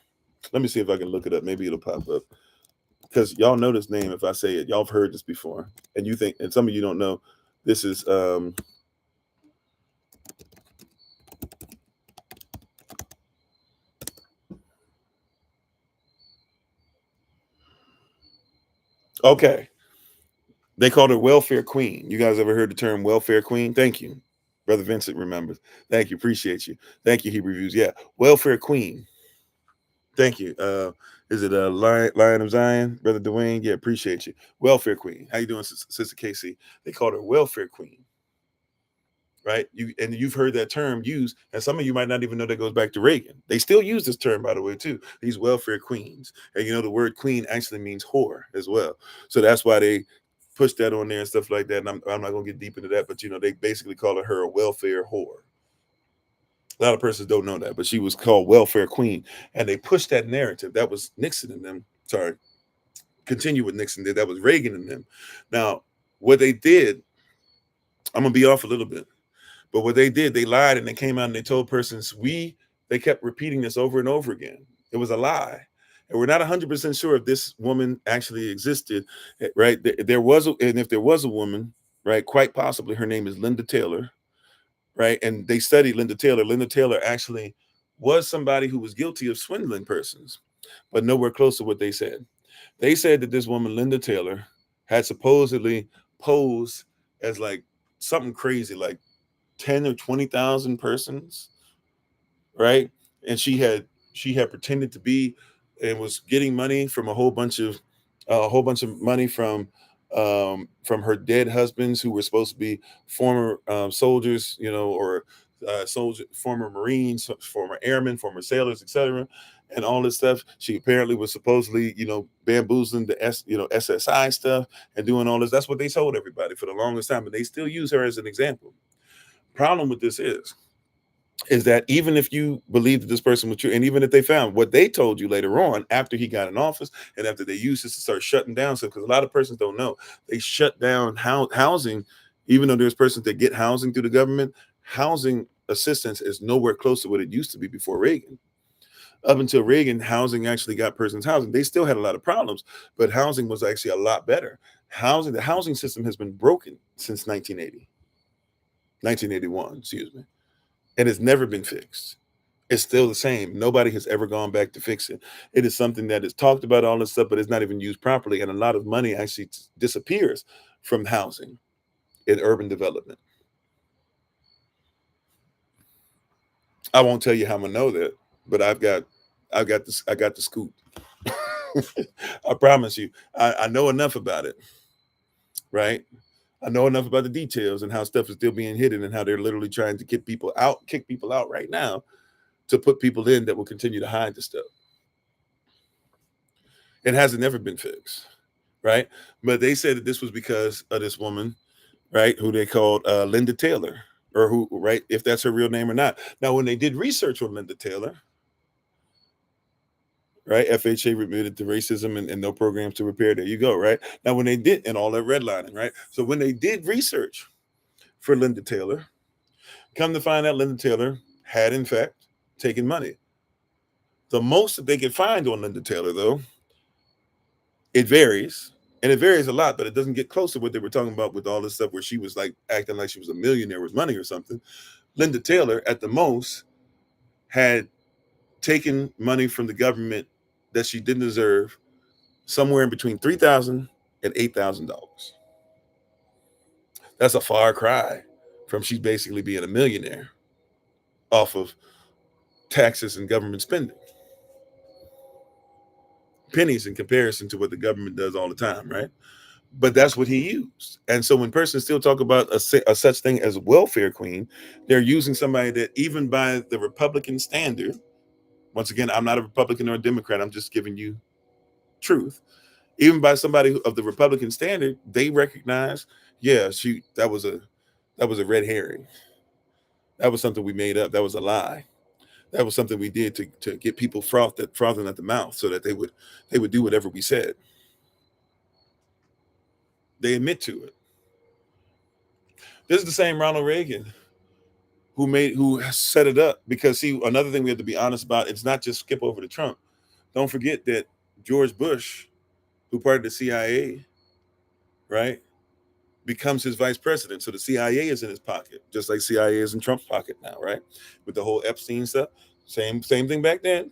Let me see if I can look it up. Maybe it'll pop up. Because y'all know this name if I say it. Y'all have heard this before. And you think, and some of you don't know, this is okay. They called her Welfare Queen. You guys ever heard the term Welfare Queen? Thank you. Brother Vincent remembers. Thank you. Appreciate you. Thank you, Hebrew Reviews. Yeah. Welfare Queen. Thank you. Is it a Lion of Zion, Brother Dwayne? Yeah, appreciate you. Welfare Queen. How you doing, Sister Casey? They called her Welfare Queen, right? You've heard that term used, and some of you might not even know that goes back to Reagan. They still use this term, by the way, too. These welfare queens, and the word queen actually means whore as well. So that's why they push that on there and stuff like that. And I'm not gonna get deep into that, but they basically call her a welfare whore. A lot of persons don't know that, but she was called Welfare Queen, and they pushed that narrative. That was Nixon and them. Sorry, continue with Nixon did. That was Reagan and them. Now, what they did, I'm gonna be off a little bit, but what they did, they lied and they came out and they told persons they kept repeating this over and over again. It was a lie, and we're not 100% sure if this woman actually existed, right? There was, and if there was a woman, right, quite possibly her name is Linda Taylor. Right. And they studied Linda Taylor. Linda Taylor actually was somebody who was guilty of swindling persons, but nowhere close to what they said. They said that this woman, Linda Taylor, had supposedly posed as like something crazy, like 10 or 20,000 persons, right? And she had pretended to be and was getting money from a whole bunch of money from her dead husbands who were supposed to be former soldiers, or former Marines, former airmen, former sailors, etc. And all this stuff. She apparently was supposedly, bamboozling the SSI stuff and doing all this. That's what they told everybody for the longest time, and they still use her as an example. Problem with this is that even if you believe that this person was true, and even if they found what they told you later on after he got in office and after they used this to start shutting down stuff, because a lot of persons don't know, they shut down housing, even though there's persons that get housing through the government. Housing assistance is nowhere close to what it used to be before Reagan. Up until Reagan, housing actually got persons housing. They still had a lot of problems, but housing was actually a lot better. The housing system has been broken since 1981, excuse me, and it's never been fixed. It's still the same. Nobody has ever gone back to fix it. It is something that is talked about, all this stuff, but it's not even used properly. And a lot of money actually disappears from housing in urban development. I won't tell you how I'm gonna know that, but I got the scoop. I promise you. I know enough about it, right? I know enough about the details and how stuff is still being hidden and how they're literally trying to kick people out right now to put people in that will continue to hide the stuff. It hasn't never been fixed, right? But they said that this was because of this woman, right, who they called Linda Taylor, or who, right, if that's her real name or not. Now, when they did research on Linda Taylor, right, FHA remitted the racism and no programs to repair. There you go, right? Now, when they did, and all that redlining, right? So when they did research for Linda Taylor, come to find out Linda Taylor had, in fact, taken money. The most that they could find on Linda Taylor, though, it varies, and it varies a lot, but it doesn't get close to what they were talking about with all this stuff where she was like acting like she was a millionaire with money or something. Linda Taylor, at the most, had taken money from the government that she didn't deserve, somewhere in between $3,000 and $8,000. That's a far cry from she's basically being a millionaire off of taxes and government spending. Pennies in comparison to what the government does all the time, right? But that's what he used. And so when persons still talk about a such thing as welfare queen, they're using somebody that even by the Republican standard, once again, I'm not a Republican or a Democrat, I'm just giving you truth. Even by somebody of the Republican standard, they recognize, yeah, that was a red herring. That was something we made up. That was a lie. That was something we did to get people frothing at the mouth so that they would do whatever we said. They admit to it. This is the same Ronald Reagan who set it up, because see, another thing we have to be honest about, it's not just skip over to Trump. Don't forget that George Bush, who part of the CIA, right, becomes his vice president. So the CIA is in his pocket, just like CIA is in Trump's pocket now, right? With the whole Epstein stuff. Same thing back then,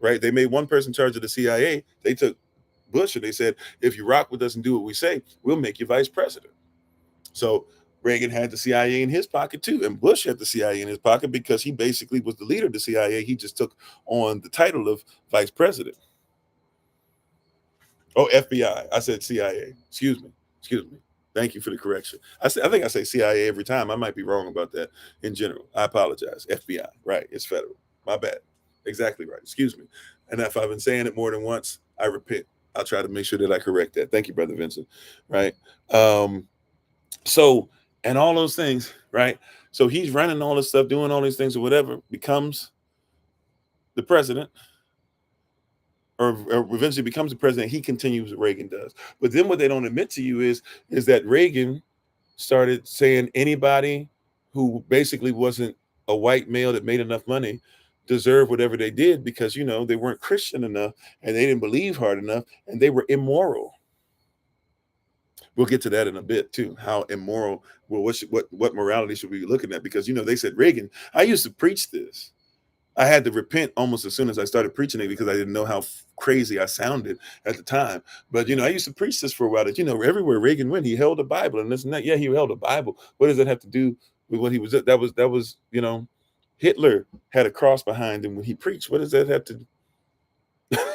right? They made one person in charge of the CIA. They took Bush and they said, if you rock with us and do what we say, we'll make you vice president. So Reagan had the CIA in his pocket too, and Bush had the CIA in his pocket because he basically was the leader of the CIA. He just took on the title of vice president. Oh, FBI. I said CIA. Excuse me. Thank you for the correction. I think I say CIA every time. I might be wrong about that in general. I apologize. FBI. Right. It's federal. My bad. Exactly right. Excuse me. And if I've been saying it more than once, I repent. I'll try to make sure that I correct that. Thank you, Brother Vincent. Right. So, and all those things, right? So he's running all this stuff, doing all these things or whatever, becomes the president, or eventually becomes the president. He continues what Reagan does. But then what they don't admit to you is that Reagan started saying anybody who basically wasn't a white male that made enough money deserved whatever they did, because, you know, they weren't Christian enough and they didn't believe hard enough and they were immoral. We'll get to that in a bit too. How immoral? Well, what morality should we be looking at? Because, you know, they said Reagan. I used to preach this. I had to repent almost as soon as I started preaching it, because I didn't know how crazy I sounded at the time. But, you know, I used to preach this for a while, that, you know, everywhere Reagan went, he held a Bible and this and that. Yeah, he held a Bible. What does that have to do with what he was? That was, you know, Hitler had a cross behind him when he preached. What does that have to?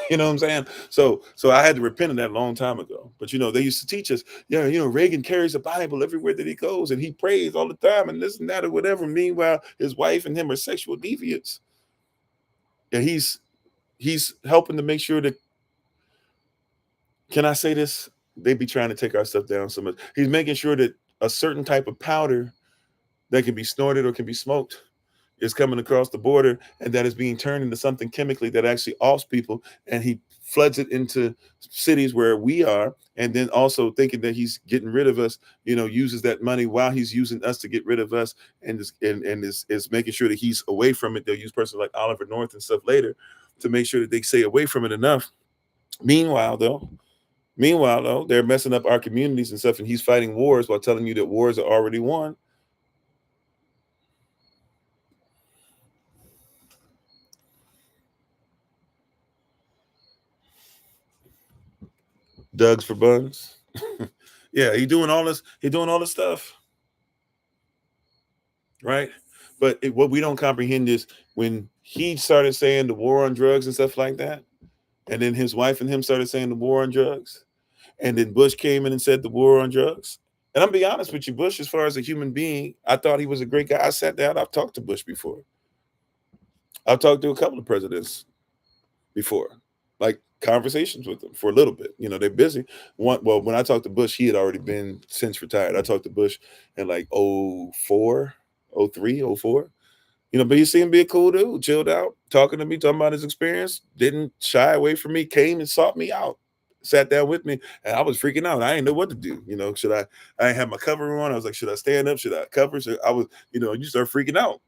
You know what I'm saying? So I had to repent of that a long time ago. But, you know, they used to teach us, yeah, you know, Reagan carries a Bible everywhere that he goes and he prays all the time and this and that or whatever. Meanwhile, his wife and him are sexual deviants. And he's helping to make sure that, can I say this? They be trying to take our stuff down so much. He's making sure that a certain type of powder that can be snorted or can be smoked is coming across the border, and that is being turned into something chemically that actually offs people, and he floods it into cities where we are, and then also thinking that he's getting rid of us, you know, uses that money while he's using us to get rid of us, and is making sure that he's away from it. They'll use persons like Oliver North and stuff later to make sure that they stay away from it enough. Meanwhile though, they're messing up our communities and stuff, and he's fighting wars while telling you that wars are already won. Doug's for buns. Yeah, he doing all this stuff, right? But what we don't comprehend is when he started saying the war on drugs and stuff like that, and then his wife and him started saying the war on drugs, and then Bush came in and said the war on drugs. And I'm be honest with you, Bush, as far as a human being, I thought he was a great guy. I sat down, I've talked to Bush before. I've talked to a couple of presidents before, like conversations with them for a little bit. You know, they're busy. When I talked to Bush, he had already been since retired. I talked to Bush in like 04, 03, 04. You know, but he seemed to be a cool dude, chilled out, talking to me, talking about his experience, didn't shy away from me, came and sought me out, sat down with me, and I was freaking out. I didn't know what to do. You know, I didn't have my cover on. I was like, should I stand up? Should I cover? I was, you know, you start freaking out.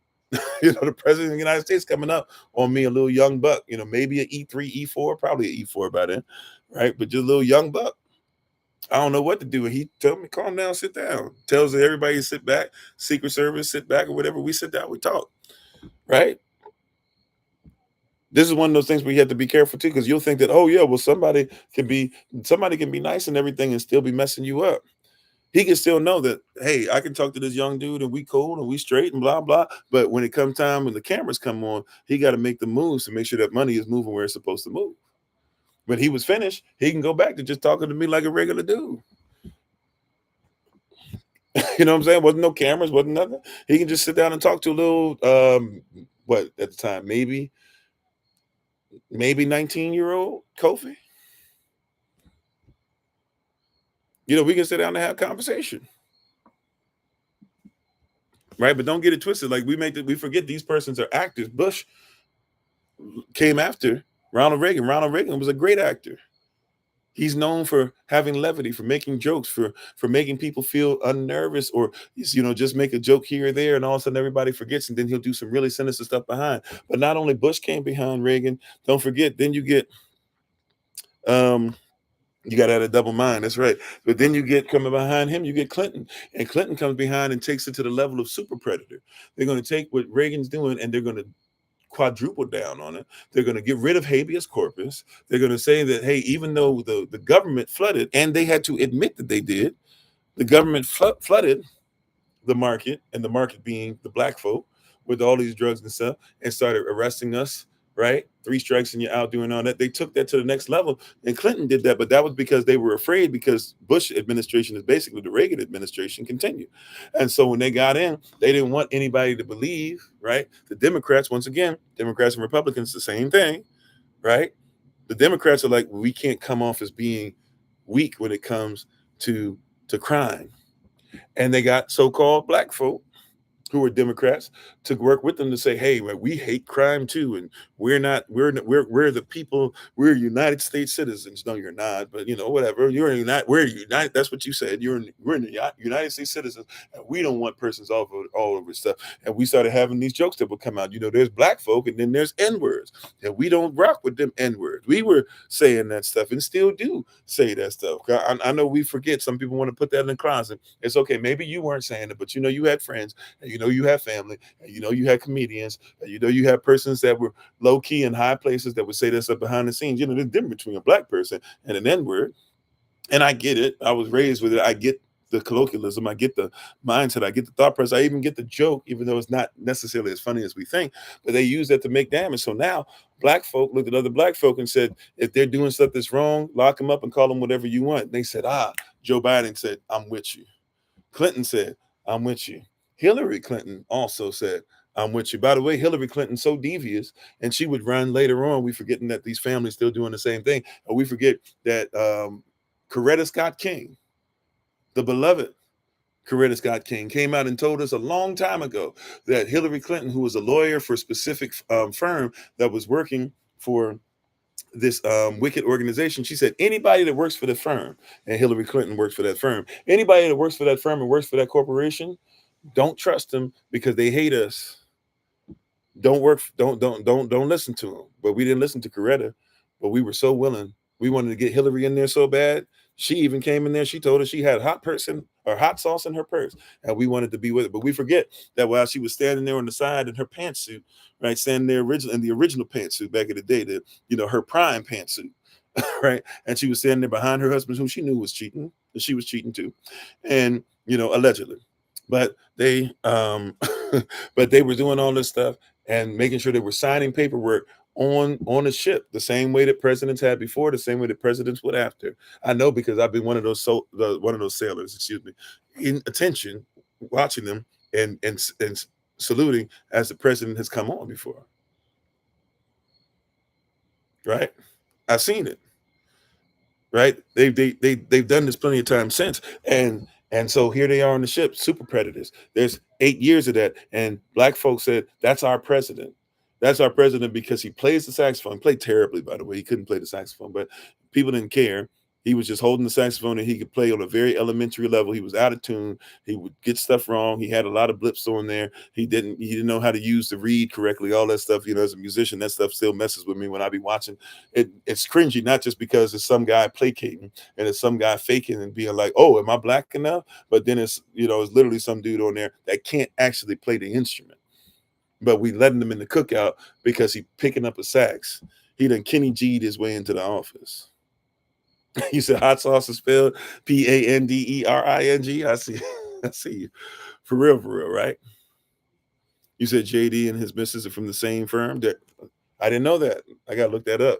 You know, the president of the United States coming up on me, a little young buck, you know, maybe an E3, E4, probably an E4 by then, right? But just a little young buck. I don't know what to do. And he told me, calm down, sit down. Tells everybody to sit back, Secret Service, sit back or whatever. We sit down, we talk, right? This is one of those things where you have to be careful too, because you'll think that, oh yeah, well, somebody can be nice and everything and still be messing you up. He can still know that, hey, I can talk to this young dude and we cool and we straight and blah, blah. But when it comes time when the cameras come on, he got to make the moves to make sure that money is moving where it's supposed to move. When he was finished, he can go back to just talking to me like a regular dude. You know what I'm saying? Wasn't no cameras, wasn't nothing. He can just sit down and talk to a little, what at the time, maybe 19-year-old Kofi. You know, we can sit down and have a conversation. Right, but don't get it twisted. Like we forget these persons are actors. Bush came after Ronald Reagan. Ronald Reagan was a great actor. He's known for having levity, for making jokes, for making people feel unnervous, or just make a joke here or there, and all of a sudden everybody forgets, and then he'll do some really sinister stuff behind. But not only Bush came behind Reagan, don't forget. Then you get you got to have a double mind. That's right. But then you get coming behind him, you get Clinton. And Clinton comes behind and takes it to the level of super predator. They're going to take what Reagan's doing and they're going to quadruple down on it. They're going to get rid of habeas corpus. They're going to say that, hey, even though the government flooded, and they had to admit that they did, the government flooded the market, and the market being the black folk, with all these drugs and stuff, and started arresting us, right? 3 strikes and you're out, doing all that. They took that to the next level, and Clinton did that, but that was because they were afraid, because Bush administration is basically the Reagan administration continued. And so when they got in, they didn't want anybody to believe, right? The Democrats, once again, Democrats and Republicans, the same thing, right? The Democrats are like, we can't come off as being weak when it comes to crime. And they got so-called black folk who are Democrats to work with them to say, hey, well, we hate crime too, and we're the people, we're United States citizens. No, you're not, but whatever. We're United. That's what you said. We're in the United States citizens, and we don't want persons all over stuff. And we started having these jokes that would come out. There's black folk, and then there's N-words, and we don't rock with them N-words. We were saying that stuff and still do say that stuff. I know we forget. Some people want to put that in the closet. It's okay. Maybe you weren't saying it, but you had friends, and you have family, and you had comedians, and you had persons that were low key in high places that would say that stuff behind the scenes. There's a difference between a black person and an N-word. And I get it. I was raised with it. I get the colloquialism. I get the mindset. I get the thought process. I even get the joke, even though it's not necessarily as funny as we think. But they use that to make damage. So now black folk looked at other black folk and said, if they're doing stuff that's wrong, lock them up and call them whatever you want. And they said, Joe Biden said, I'm with you. Clinton said, I'm with you. Hillary Clinton also said, I'm with you. By the way, Hillary Clinton's so devious, and she would run later on. We forgetting that these families still doing the same thing. And we forget that Coretta Scott King, the beloved Coretta Scott King, came out and told us a long time ago that Hillary Clinton, who was a lawyer for a specific firm that was working for this wicked organization, she said, anybody that works for the firm, and Hillary Clinton works for that firm, anybody that works for that firm and works for that corporation, don't trust them because they hate us. Don't listen to them. But we didn't listen to Coretta, but we were so willing. We wanted to get Hillary in there so bad. She even came in there. She told us she had hot sauce in her purse, and we wanted to be with it. But we forget that while she was standing there on the side in her pantsuit, right, standing there in the original pantsuit back in the day, her prime pantsuit, right, and she was standing there behind her husband, who she knew was cheating, and she was cheating too, and allegedly, but they but they were doing all this stuff and making sure they were signing paperwork on a ship, the same way that presidents had before, the same way that presidents would after. I know because I've been one of those sailors, excuse me, in attention, watching them and saluting as the president has come on before. Right? I've seen it. Right? They've done this plenty of times since, and so here they are on the ship, super predators. There's 8 years of that, and black folks said that's our president. That's our president because he plays the saxophone. He played terribly, by the way. He couldn't play the saxophone, but people didn't care. He was just holding the saxophone, and he could play on a very elementary level. He was out of tune. He would get stuff wrong. He had a lot of blips on there. He didn't know how to use the reed correctly, all that stuff. As a musician, that stuff still messes with me when I be watching. It's cringy, not just because it's some guy placating and it's some guy faking and being like, oh, am I black enough? But then it's literally some dude on there that can't actually play the instrument. But we letting him in the cookout because he picking up a sax. He done Kenny G'd his way into the office. You said hot sauce is spelled Pandering. I see. I see you. For real, right? You said JD and his missus are from the same firm. That I didn't know that. I gotta look that up.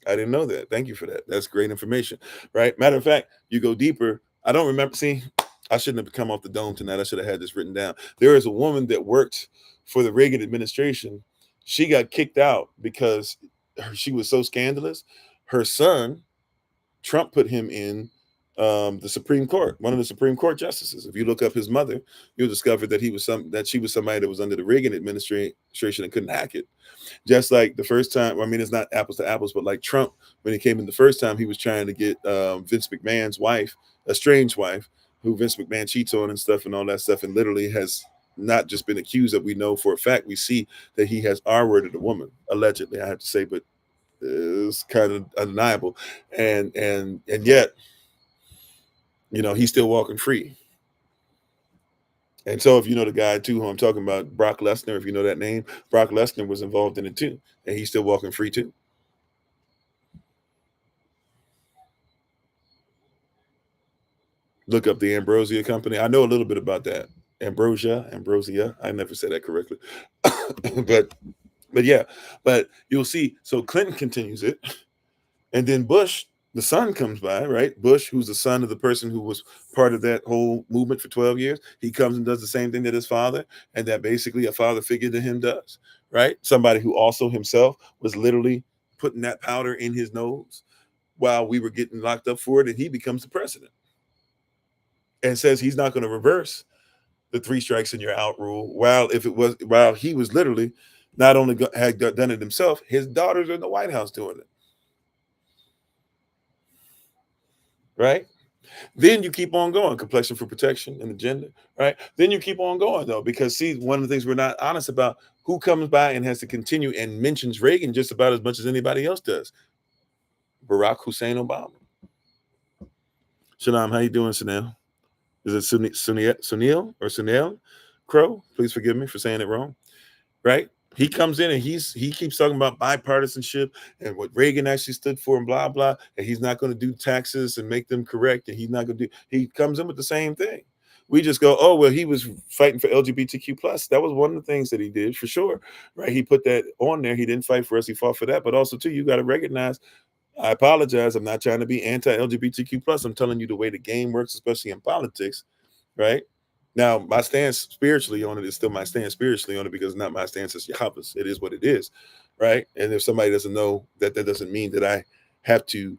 I didn't know that. Thank you for that. That's great information, right? Matter of fact, you go deeper. I don't remember. See, I shouldn't have come off the dome tonight. I should have had this written down. There is a woman that worked for the Reagan administration. She got kicked out because she was so scandalous. Her son, Trump, put him in the Supreme Court, one of the Supreme Court justices. If you look up his mother, you'll discover that she was somebody that was under the Reagan administration and couldn't hack it. Just like the first time, I mean, it's not apples to apples, but like Trump, when he came in the first time, he was trying to get Vince McMahon's wife, a strange wife, who Vince McMahon cheats on and stuff and all that stuff, and literally has not just been accused that we know for a fact. We see that he has R-worded a woman, allegedly, I have to say, but it's kind of undeniable. And yet, he's still walking free. And so if you know the guy too, who I'm talking about, Brock Lesnar, if you know that name, Brock Lesnar was involved in it too. And he's still walking free too. Look up the Ambrosia Company. I know a little bit about that. Ambrosia. I never said that correctly. but yeah, but you'll see. So Clinton continues it. And then Bush, the son, comes by, right? Bush, who's the son of the person who was part of that whole movement for 12 years, he comes and does the same thing that his father, and that basically a father figure to him does, right? Somebody who also himself was literally putting that powder in his nose while we were getting locked up for it, and he becomes the president and says he's not going to reverse the 3 strikes and you're out rule. While he was literally not only had done it himself, his daughters are in the White House doing it. Right? Then you keep on going, complexion for protection and the gender, right? Then you keep on going though, because see, one of the things we're not honest about, who comes by and has to continue and mentions Reagan just about as much as anybody else does. Barack Hussein Obama. Shalom, how you doing, Sunil? Is it Sunil or Sunil Crow? Please forgive me for saying it wrong. Right? He comes in and he keeps talking about bipartisanship and what Reagan actually stood for and blah blah, and he's not going to do taxes and make them correct, and he's not going to do. He comes in with the same thing. We just go, oh well, he was fighting for LGBTQ plus. That was one of the things that he did for sure, right? He put that on there. He didn't fight for us. He fought for that. But also too, you got to recognize. I apologize. I'm not trying to be anti-LGBTQ plus. I'm telling you the way the game works, especially in politics, right? Now, my stance spiritually on it is still my stance spiritually on it because it's not my stance as Yahavah's. It is what it is, right? And if somebody doesn't know that, that doesn't mean that I have to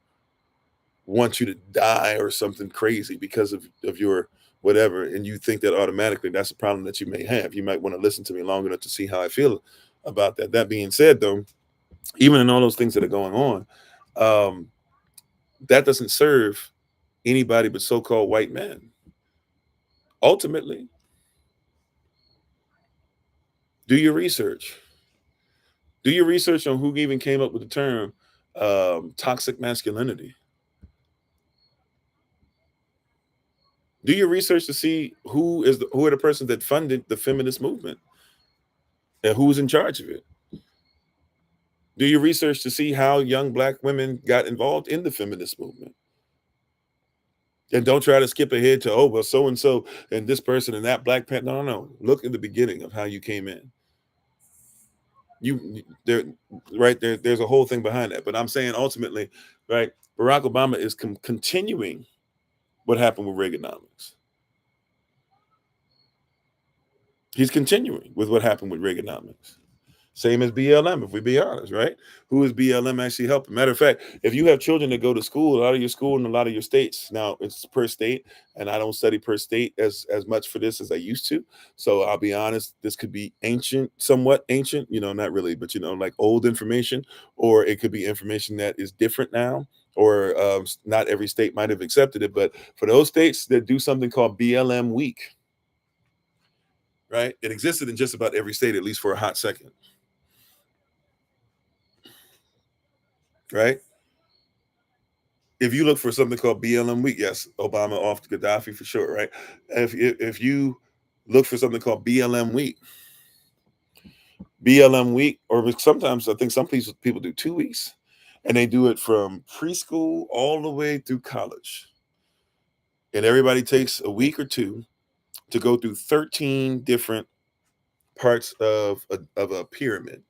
want you to die or something crazy because of your whatever, and you think that automatically that's a problem that you may have. You might want to listen to me long enough to see how I feel about that. That being said, though, even in all those things that are going on, that doesn't serve anybody but so-called white men. Ultimately, do your research. Do your research on who even came up with the term toxic masculinity. Do your research to see who are the person that funded the feminist movement and who's in charge of it. Do your research to see how young Black women got involved in the feminist movement. And don't try to skip ahead to, oh, well, so and so and this person and that Black Panther. No. Look at the beginning of how you came in. There's a whole thing behind that. But I'm saying ultimately, right, Barack Obama is continuing what happened with Reaganomics. He's continuing with what happened with Reaganomics. Same as BLM, if we be honest, right? Who is BLM actually helping? Matter of fact, if you have children that go to school, a lot of your school in a lot of your states, now it's per state, and I don't study per state as much for this as I used to. So I'll be honest, this could be ancient, somewhat ancient, not really, but like old information, or it could be information that is different now, or not every state might have accepted it. But for those states that do something called BLM week, right? It existed in just about every state, at least for a hot second. Right? If you look for something called BLM week, yes, Obama off Gaddafi for sure, right? If you look for something called BLM week, or sometimes I think some people do 2 weeks. And they do it from preschool all the way through college. And everybody takes a week or two to go through 13 different parts of a pyramid.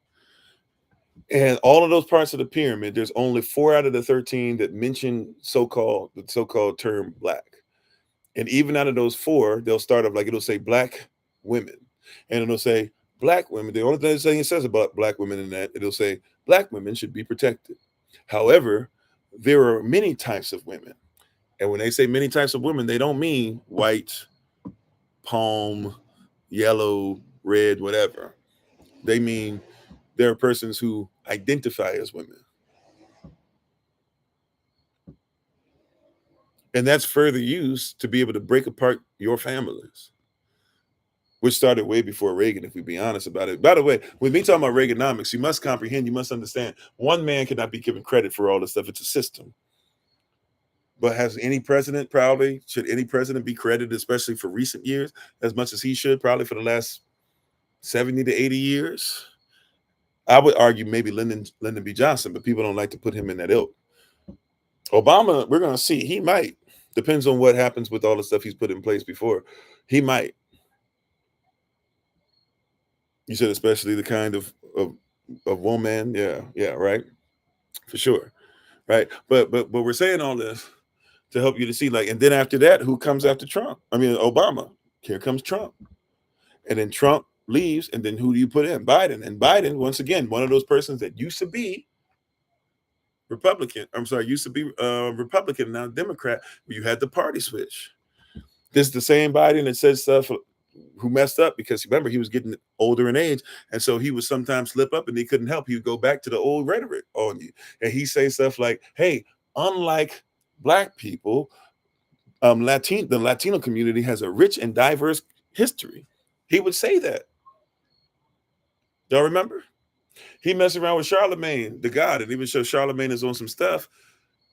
And all of those parts of the pyramid, there's only 4 out of the 13 that mention the so-called term black. And even out of those 4, they'll start off like it'll say black women. And it'll say black women. The only thing it says about black women in that, it'll say black women should be protected. However, there are many types of women. And when they say many types of women, they don't mean white, palm, yellow, red, whatever. They mean there are persons who identify as women. And that's further used to be able to break apart your families, which started way before Reagan, if we be honest about it. By the way, with me talking about Reaganomics, you must comprehend, you must understand, one man cannot be given credit for all this stuff. It's a system. But should any president be credited, especially for recent years, as much as he should, probably for the last 70 to 80 years? I would argue maybe Lyndon B. Johnson, but people don't like to put him in that ilk. Obama, we're going to see. He might. Depends on what happens with all the stuff he's put in place before. He might. You said especially the kind of woman. Yeah, right. For sure. Right. But we're saying all this to help you to see, like, and then after that, who comes after Trump? I mean, Obama. Here comes Trump. And then Trump leaves, and then who do you put in? Biden. And Biden, once again, one of those persons that used to be Republican, now Democrat, where you had the party switch. This is the same Biden that said stuff who messed up because remember, he was getting older in age. And so he would sometimes slip up and he couldn't help. He would go back to the old rhetoric on you. And he say stuff like, hey, unlike black people, the Latino community has a rich and diverse history. He would say that. Y'all remember? He messed around with Charlemagne, the God, and even show Charlemagne is on some stuff,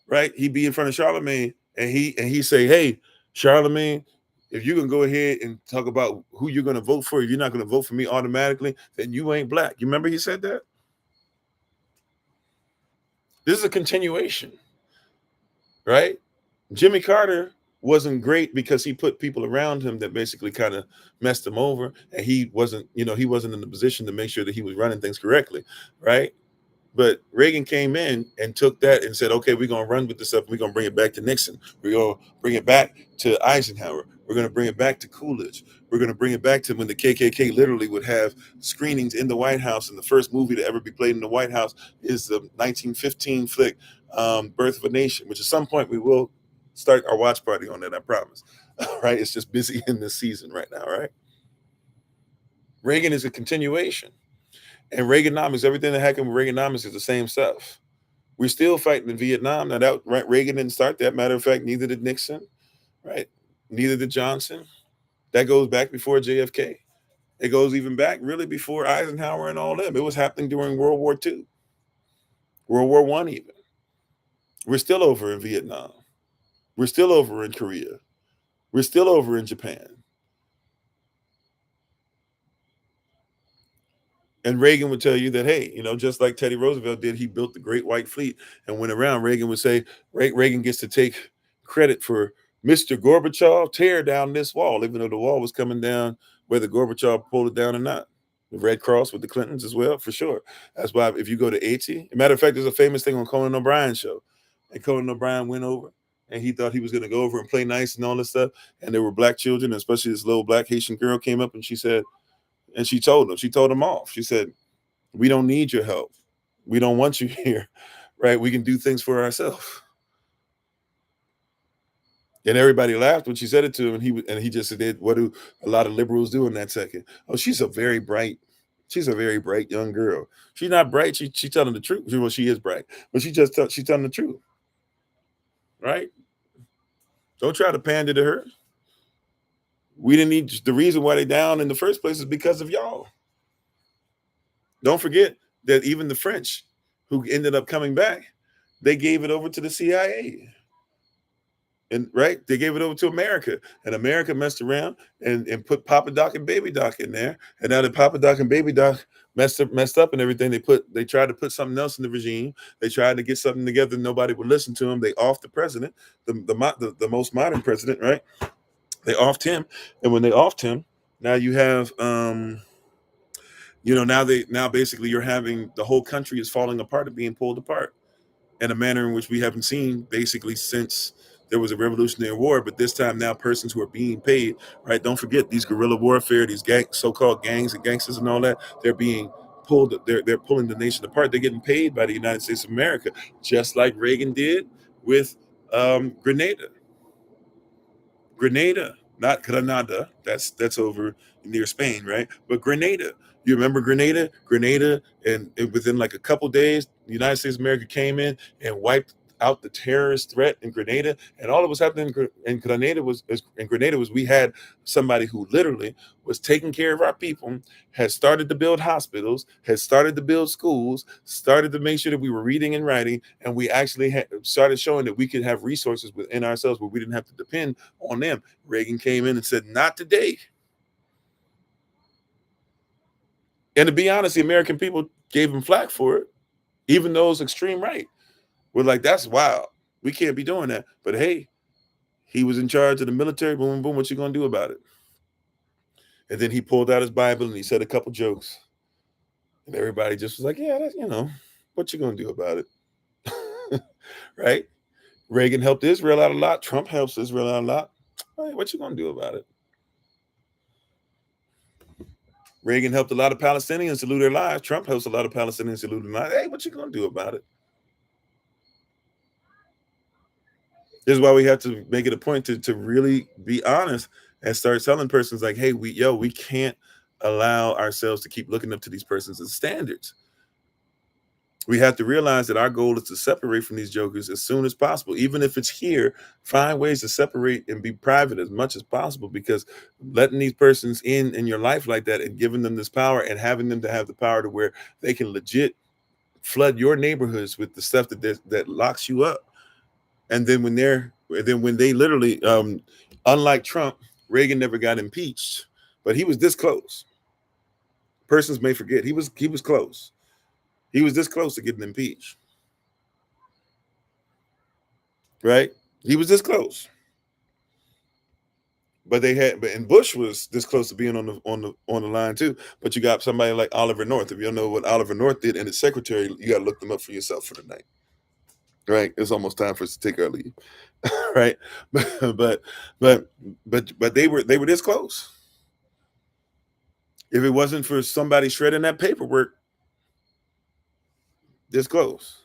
right? He'd be in front of Charlemagne and he say, hey, Charlemagne, if you can go ahead and talk about who you're going to vote for, if you're not going to vote for me automatically, then you ain't black. You remember he said that? This is a continuation, right? Jimmy Carter wasn't great because he put people around him that basically kind of messed him over, and he wasn't in the position to make sure that he was running things correctly, right? But Reagan came in and took that and said, okay, we're going to run with this stuff. We're going to bring it back to Nixon. We're going to bring it back to Eisenhower. We're going to bring it back to Coolidge. We're going to bring it back to when the KKK literally would have screenings in the White House. And the first movie to ever be played in the White House is the 1915 flick, Birth of a Nation, which at some point we will start our watch party on that, I promise. Right? It's just busy in this season right now, right? Reagan is a continuation. And Reaganomics, everything that happened with Reaganomics is the same stuff. We're still fighting in Vietnam. Now, that right, Reagan didn't start that. Matter of fact, neither did Nixon, right? Neither did Johnson. That goes back before JFK. It goes even back really before Eisenhower and all them. It was happening during World War II, World War I even. We're still over in Vietnam. We're still over in Korea. We're still over in Japan. And Reagan would tell you that, hey, just like Teddy Roosevelt did, he built the Great White Fleet and went around. Reagan would say, Reagan gets to take credit for Mr. Gorbachev, tear down this wall, even though the wall was coming down, whether Gorbachev pulled it down or not. The Red Cross with the Clintons as well, for sure. That's why if you go to Haiti, matter of fact, there's a famous thing on Conan O'Brien's show. And Conan O'Brien went over and he thought he was going to go over and play nice and all this stuff. And there were black children, especially this little black Haitian girl came up and she said, and she told them off. She said, we don't need your help. We don't want you here, right? We can do things for ourselves. And everybody laughed when she said it to him. And he just did what do a lot of liberals do in that second. Oh, she's a very bright young girl. She's not bright. She's telling the truth. Well, she is bright, but she's telling the truth, right? Don't try to pander to her. We didn't need the reason why they down in the first place is because of y'all. Don't forget that even the French who ended up coming back, they gave it over to the CIA. And right, they gave it over to America. And America messed around and put Papa Doc and Baby Doc in there. And now that Papa Doc and Baby Doc messed up and everything. They tried to put something else in the regime. They tried to get something together. Nobody would listen to them. They offed the president, the most modern president, right? They offed him, and when they offed him, now you have now basically you're having the whole country is falling apart and being pulled apart in a manner in which we haven't seen basically since there was a revolutionary war. But this time now, persons who are being paid, right? Don't forget these guerrilla warfare, these so-called gangs and gangsters and all that. They're being pulled. They're pulling the nation apart. They're getting paid by the United States of America, just like Reagan did with Grenada. Grenada, not Granada. That's over near Spain, right? But Grenada. You remember Grenada? Grenada, and within like a couple days, the United States of America came in and wiped out the terrorist threat in Grenada. And all that was happening in Grenada was we had somebody who literally was taking care of our people, had started to build hospitals, had started to build schools, started to make sure that we were reading and writing, and we actually started showing that we could have resources within ourselves where we didn't have to depend on them. Reagan came in and said, "Not today." And to be honest, the American people gave him flack for it, even those extreme right were like, "That's wild. We can't be doing that." But hey, he was in charge of the military. Boom, boom. What you gonna do about it? And then he pulled out his Bible and he said a couple jokes, and everybody just was like, "Yeah, that's, what you gonna do about it?" Right? Reagan helped Israel out a lot. Trump helps Israel out a lot. Hey, what you gonna do about it? Reagan helped a lot of Palestinians to lose their lives. Trump helps a lot of Palestinians to lose their lives. Hey, what you gonna do about it? This is why we have to make it a point to really be honest and start telling persons like, hey, we can't allow ourselves to keep looking up to these persons as standards. We have to realize that our goal is to separate from these jokers as soon as possible. Even if it's here, find ways to separate and be private as much as possible, because letting these persons in your life like that and giving them this power and having them to have the power to where they can legit flood your neighborhoods with the stuff that locks you up. And then when they literally, unlike Trump, Reagan never got impeached, but he was this close. Persons may forget he was close. He was this close to getting impeached, right? He was this close. But and Bush was this close to being on the line too. But you got somebody like Oliver North. If you don't know what Oliver North did and his secretary, you got to look them up for yourself for the night. Right? It's almost time for us to take our leave. Right? but they were this close. If it wasn't for somebody shredding that paperwork, this close.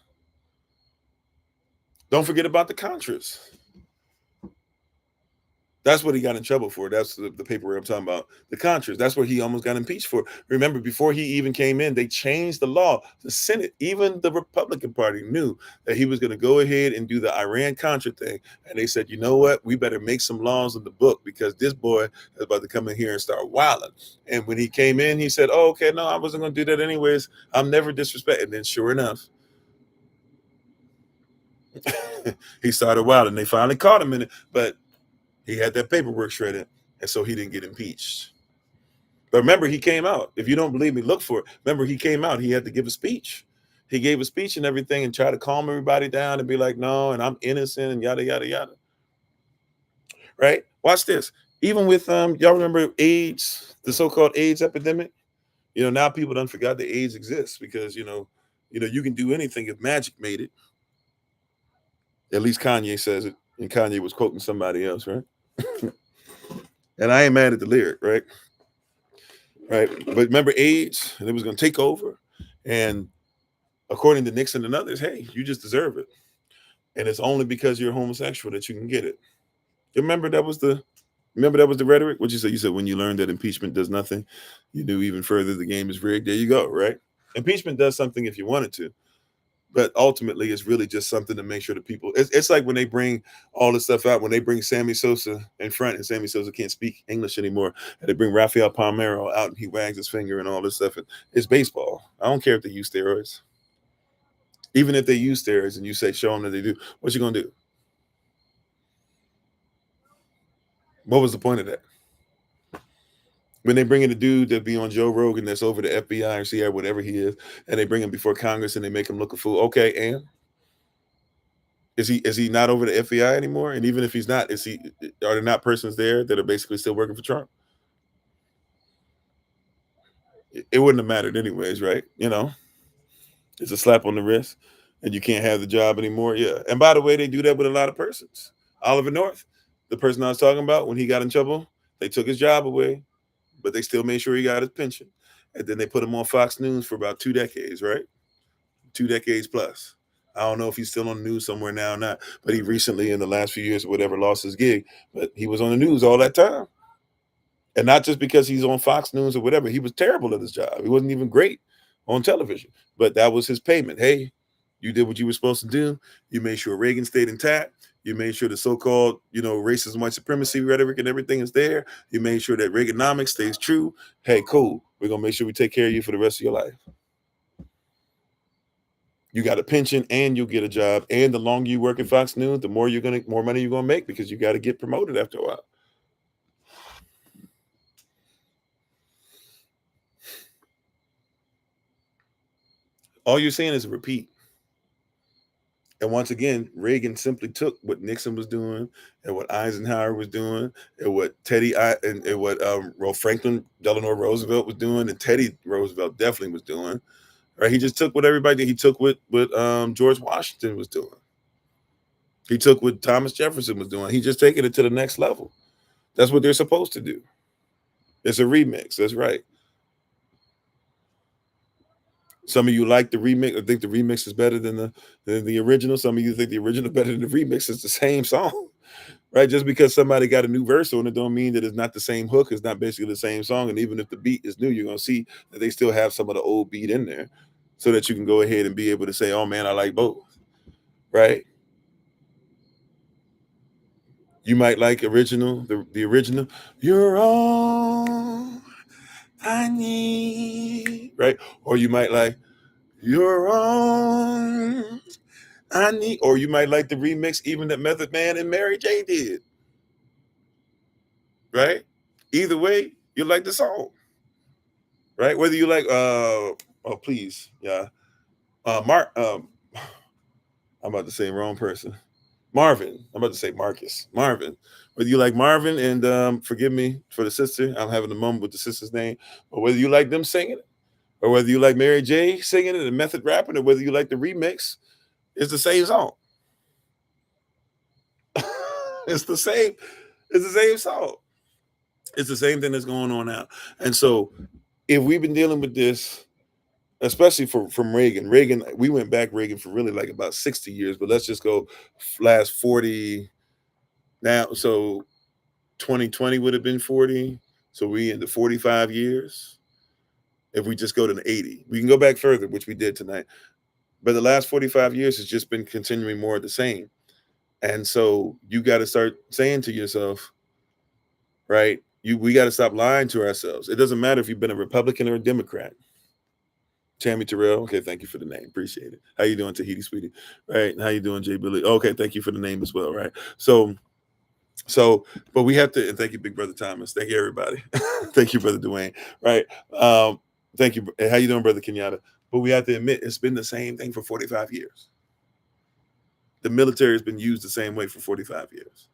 Don't forget about the Contras. That's what he got in trouble for. That's the paperwork I'm talking about. The Contras. That's what he almost got impeached for. Remember, before he even came in, they changed the law. The Senate, even the Republican Party, knew that he was going to go ahead and do the Iran-Contra thing. And they said, you know what? We better make some laws in the book, because this boy is about to come in here and start wilding. And when he came in, he said, oh, okay, no, I wasn't going to do that anyways. I'm never disrespecting. And then sure enough, he started wilding. They finally caught him in it, but he had that paperwork shredded, and so he didn't get impeached. But remember, he came out. If you don't believe me, look for it. Remember, he came out. He had to give a speech. He gave a speech and everything and tried to calm everybody down and be like, no, and I'm innocent and yada, yada, yada. Right? Watch this. Even with, y'all remember AIDS, the so-called AIDS epidemic? Now people done forgot that AIDS exists, because, you can do anything if magic made it. At least Kanye says it. And Kanye was quoting somebody else, right? And I ain't mad at the lyric, right? Right. But remember AIDS, and it was going to take over. And according to Nixon and others, hey, you just deserve it. And it's only because you're homosexual that you can get it. Remember that was the rhetoric? What you said? You said when you learned that impeachment does nothing, you knew even further the game is rigged. There you go, right? Impeachment does something if you wanted to. But ultimately, it's really just something to make sure that people. It's like when they bring all this stuff out. When they bring Sammy Sosa in front, and Sammy Sosa can't speak English anymore, and they bring Rafael Palmeiro out, and he wags his finger and all this stuff. And it's baseball. I don't care if they use steroids. Even if they use steroids, and you say show them that they do, what you gonna do? What was the point of that? When they bring in a dude that be on Joe Rogan that's over the FBI or CIA, whatever he is, and they bring him before Congress and they make him look a fool. Okay, and is he not over the FBI anymore? And even if he's not, are there not persons there that are basically still working for Trump? It wouldn't have mattered anyways, right? It's a slap on the wrist, and you can't have the job anymore. Yeah. And by the way, they do that with a lot of persons. Oliver North, the person I was talking about, when he got in trouble, they took his job away, but they still made sure he got his pension. And then they put him on Fox News for about 2 decades, right? 2 decades plus. I don't know if he's still on the news somewhere now or not, but he recently, in the last few years or whatever, lost his gig. But he was on the news all that time. And not just because he's on Fox News or whatever. He was terrible at his job. He wasn't even great on television. But that was his payment. Hey, you did what you were supposed to do. You made sure Reagan stayed intact. You made sure the so-called, racism, white supremacy rhetoric and everything is there. You made sure that Reaganomics stays true. Hey, cool. We're going to make sure we take care of you for the rest of your life. You got a pension and you'll get a job. And the longer you work at Fox News, the more money you're going to make, because you got to get promoted after a while. All you're saying is a repeat. And once again, Reagan simply took what Nixon was doing and what Eisenhower was doing and what Franklin Delano Roosevelt was doing, and Teddy Roosevelt definitely was doing. Right? He just took what everybody did. He took what George Washington was doing. He took what Thomas Jefferson was doing. He just taking it to the next level. That's what they're supposed to do. It's a remix. That's right. Some of you like the remix. I think the remix is better than the original. Some of you think the original better than the remix. It's the same song, right? Just because somebody got a new verse on it don't mean that it's not the same hook. It's not basically the same song. And even if the beat is new, you're going to see that they still have some of the old beat in there, so that you can go ahead and be able to say, oh man, I like both, right? You might like the original. You're all I need, right? Or you might like, you're all I need, or you might like the remix, even that Method Man and Mary J did, right? Either way, you like the song, right? Whether you like, please, yeah, Mark, I'm about to say wrong person, Marvin. I'm about to say Marcus, Marvin. Whether you like Marvin, and forgive me for the sister, I'm having a moment with the sister's name, but whether you like them singing it, or whether you like Mary J singing it and Method rapping, or whether you like the remix, it's the same song. It's the same. It's the same song. It's the same thing that's going on now. And so, if we've been dealing with this, especially from Reagan, we went back Reagan for really like about 60 years, but let's just go last 40 now. So 2020 would have been 40. So we into 45 years. If we just go to the 80, we can go back further, which we did tonight. But the last 45 years has just been continuing more of the same. And so you got to start saying to yourself, right? We got to stop lying to ourselves. It doesn't matter if you've been a Republican or a Democrat. Tammy Terrell, okay, thank you for the name. Appreciate it. How you doing, Tahiti, sweetie? Right? How you doing, Jay Billy? Okay, thank you for the name as well, right? So, but we have to, and thank you, Big Brother Thomas. Thank you, everybody. Thank you, Brother Dwayne. Right? Thank you. How you doing, Brother Kenyatta? But we have to admit, it's been the same thing for 45 years. The military has been used the same way for 45 years.